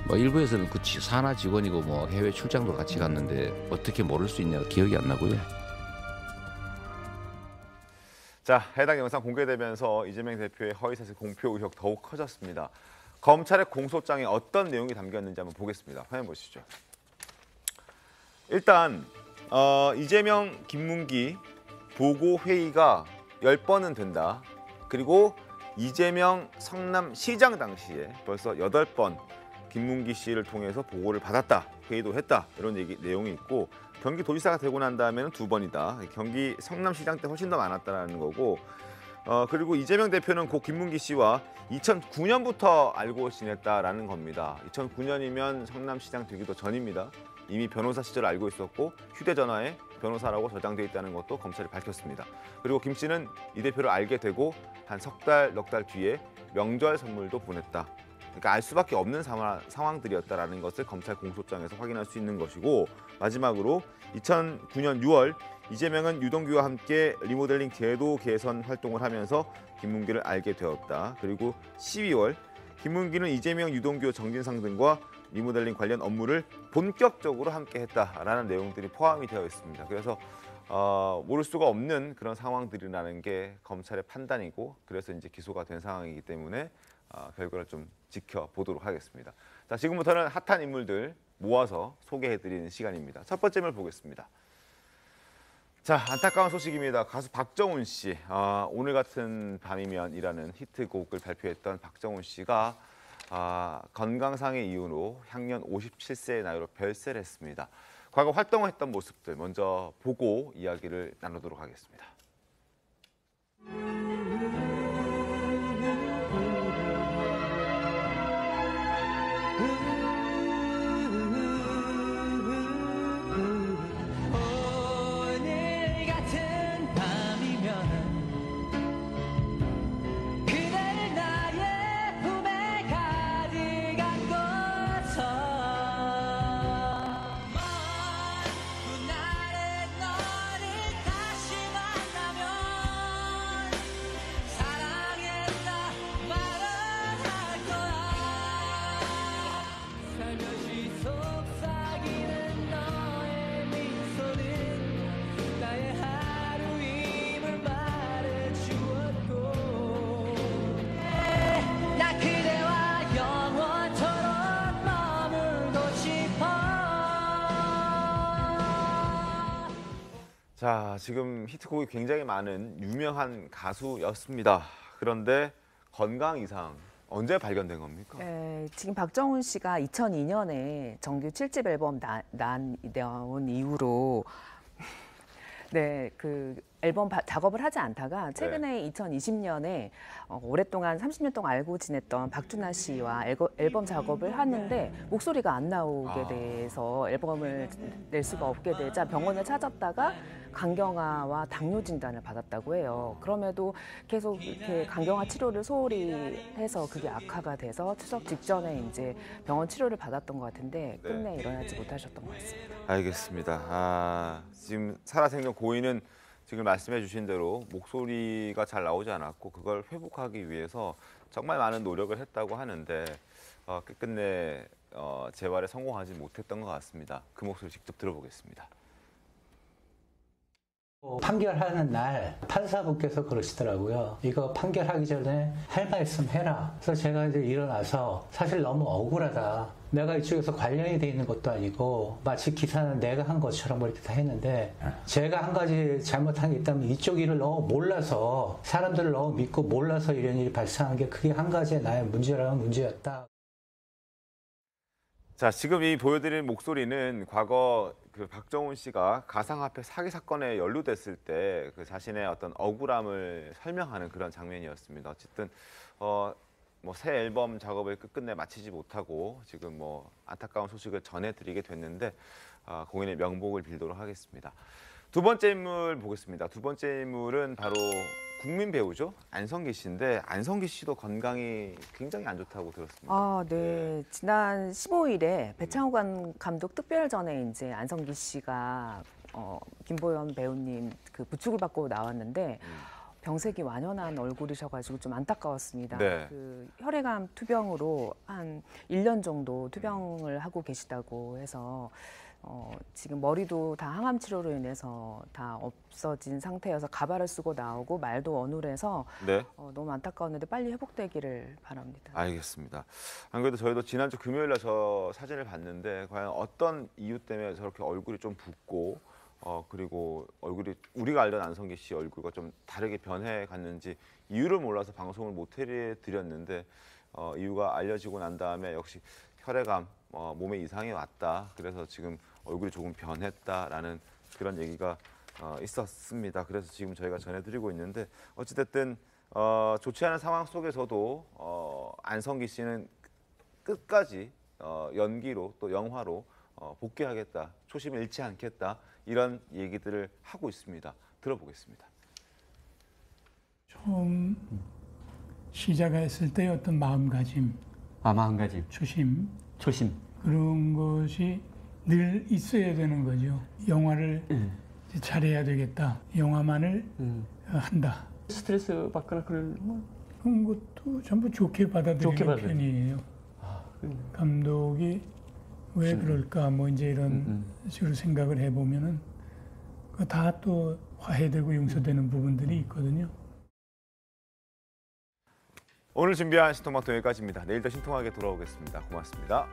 뭐 일부에서는 그 산하 직원이고 뭐 해외 출장도 같이 갔는데 어떻게 모를 수 있냐 기억이 안 나고요. 자, 해당 영상 공개되면서 이재명 대표의 허위사실 공표 의혹 더욱 커졌습니다. 검찰의 공소장에 어떤 내용이 담겼는지 한번 보겠습니다. 화면 보시죠. 일단 이재명, 김문기 보고 회의가 10번은 된다. 그리고 이재명 성남시장 당시에 벌써 8번 김문기 씨를 통해서 보고를 받았다. 회의도 했다. 이런 내용이 있고 경기도지사가 되고 난 다음에는 2번이다. 경기 성남시장 때 훨씬 더 많았다는 거고 그리고 이재명 대표는 고 김문기 씨와 2009년부터 알고 지냈다라는 겁니다. 2009년이면 성남시장 되기도 전입니다. 이미 변호사 시절 알고 있었고 휴대전화에 변호사라고 저장돼 있다는 것도 검찰이 밝혔습니다. 그리고 김 씨는 이 대표를 알게 되고 한 석 달, 넉 달 뒤에 명절 선물도 보냈다. 그러니까 알 수밖에 없는 상황들이었다라는 것을 검찰 공소장에서 확인할 수 있는 것이고 마지막으로 2009년 6월 이재명은 유동규와 함께 리모델링 제도 개선 활동을 하면서 김문기를 알게 되었다. 그리고 12월 김문기는 이재명, 유동규, 정진상 등과 리모델링 관련 업무를 본격적으로 함께 했다라는 내용들이 포함이 되어 있습니다. 그래서 모를 수가 없는 그런 상황들이라는 게 검찰의 판단이고 그래서 이제 기소가 된 상황이기 때문에 결과를 좀 지켜보도록 하겠습니다. 자, 지금부터는 핫한 인물들 모아서 소개해드리는 시간입니다. 첫 번째 를 보겠습니다. 자, 안타까운 소식입니다. 가수 박정훈 씨, 오늘 같은 밤이면이라는 히트곡을 발표했던 박정훈 씨가 건강상의 이유로 향년 57세의 나이로 별세를 했습니다. 과거 활동했던 모습들 먼저 보고 이야기를 나누도록 하겠습니다. 자, 지금 히트곡이 굉장히 많은 유명한 가수였습니다. 그런데 건강 이상 언제 발견된 겁니까? 네, 지금 박정훈 씨가 2002년에 정규 7집 앨범 나온 이후로 네, 그 앨범 작업을 하지 않다가 최근에 2020년에 오랫동안 30년 동안 알고 지냈던 박준하 씨와 앨범 작업을 하는데 목소리가 안 나오게 돼서 앨범을 낼 수가 없게 되자 병원을 찾았다가 간경화와 당뇨 진단을 받았다고 해요. 그럼에도 계속 이렇게 간경화 치료를 소홀히 해서 그게 악화가 돼서 추석 직전에 이제 병원 치료를 받았던 것 같은데 끝내 일어나지 못하셨던 것 같습니다. 알겠습니다. 지금 살아생전 고인은 지금 말씀해 주신 대로 목소리가 잘 나오지 않았고 그걸 회복하기 위해서 정말 많은 노력을 했다고 하는데 끝내 재활에 성공하지 못했던 것 같습니다. 그 목소리 직접 들어보겠습니다. 판결하는 날 판사분께서 그러시더라고요. 이거 판결하기 전에 할 말씀 해라. 그래서 제가 이제 일어나서 사실 너무 억울하다. 내가 이쪽에서 관련이 돼 있는 것도 아니고 마치 기사는 내가 한 것처럼 이렇게 다 했는데 제가 한 가지 잘못한 게 있다면 이쪽 일을 너무 몰라서 사람들을 너무 믿고 몰라서 이런 일이 발생한 게 그게 한 가지의 나의 문제라는 문제였다. 자, 지금 이 보여드린 목소리는 과거 그 박정훈 씨가 가상화폐 사기 사건에 연루됐을 때 그 자신의 어떤 억울함을 설명하는 그런 장면이었습니다. 어쨌든 뭐 새 앨범 작업을 끝끝내 마치지 못하고 지금 뭐 안타까운 소식을 전해드리게 됐는데 공인의 명복을 빌도록 하겠습니다. 두 번째 인물 보겠습니다. 두 번째 인물은 바로 국민 배우죠. 안성기 씨인데 안성기 씨도 건강이 굉장히 안 좋다고 들었습니다. 네. 지난 15일에 배창호 감독 특별전에 이제 안성기 씨가 김보연 배우님 그 부축을 받고 나왔는데 병색이 완연한 얼굴이셔가지고 좀 안타까웠습니다. 네. 그 혈액암 투병으로 한 1년 정도 투병을 하고 계시다고 해서 지금 머리도 다 항암 치료로 인해서 다 없어진 상태여서 가발을 쓰고 나오고 말도 어눌해서 너무 안타까웠는데 빨리 회복되기를 바랍니다. 알겠습니다. 안 그래도 저희도 지난주 금요일에 저 사진을 봤는데 과연 어떤 이유 때문에 저렇게 얼굴이 좀 붓고 그리고 얼굴이 우리가 알던 안성기 씨 얼굴과 좀 다르게 변해 갔는지 이유를 몰라서 방송을 못 해드렸는데 이유가 알려지고 난 다음에 역시 혈액암 몸에 이상이 왔다. 그래서 지금 얼굴이 조금 변했다라는 그런 얘기가 있었습니다. 그래서 지금 저희가 전해드리고 있는데 어찌됐든 좋지 않은 상황 속에서도 안성기 씨는 끝까지 연기로 또 영화로 복귀하겠다. 초심을 잃지 않겠다. 이런 얘기들을 하고 있습니다. 들어보겠습니다. 처음 시작했을 때 어떤 마음가짐, 마음가짐, 초심 그런 것이 늘 있어야 되는 거죠. 영화를 잘해야 되겠다. 영화만을 한다. 스트레스 받거나 그런 것도 전부 좋게 받아들이는 편이에요. 감독이 왜 그럴까 뭐 이제 이런 식으로 생각을 해보면은 다 또 화해되고 용서되는 부분들이 있거든요. 오늘 준비한 신통방통 여기까지입니다. 내일 더 신통하게 돌아오겠습니다. 고맙습니다.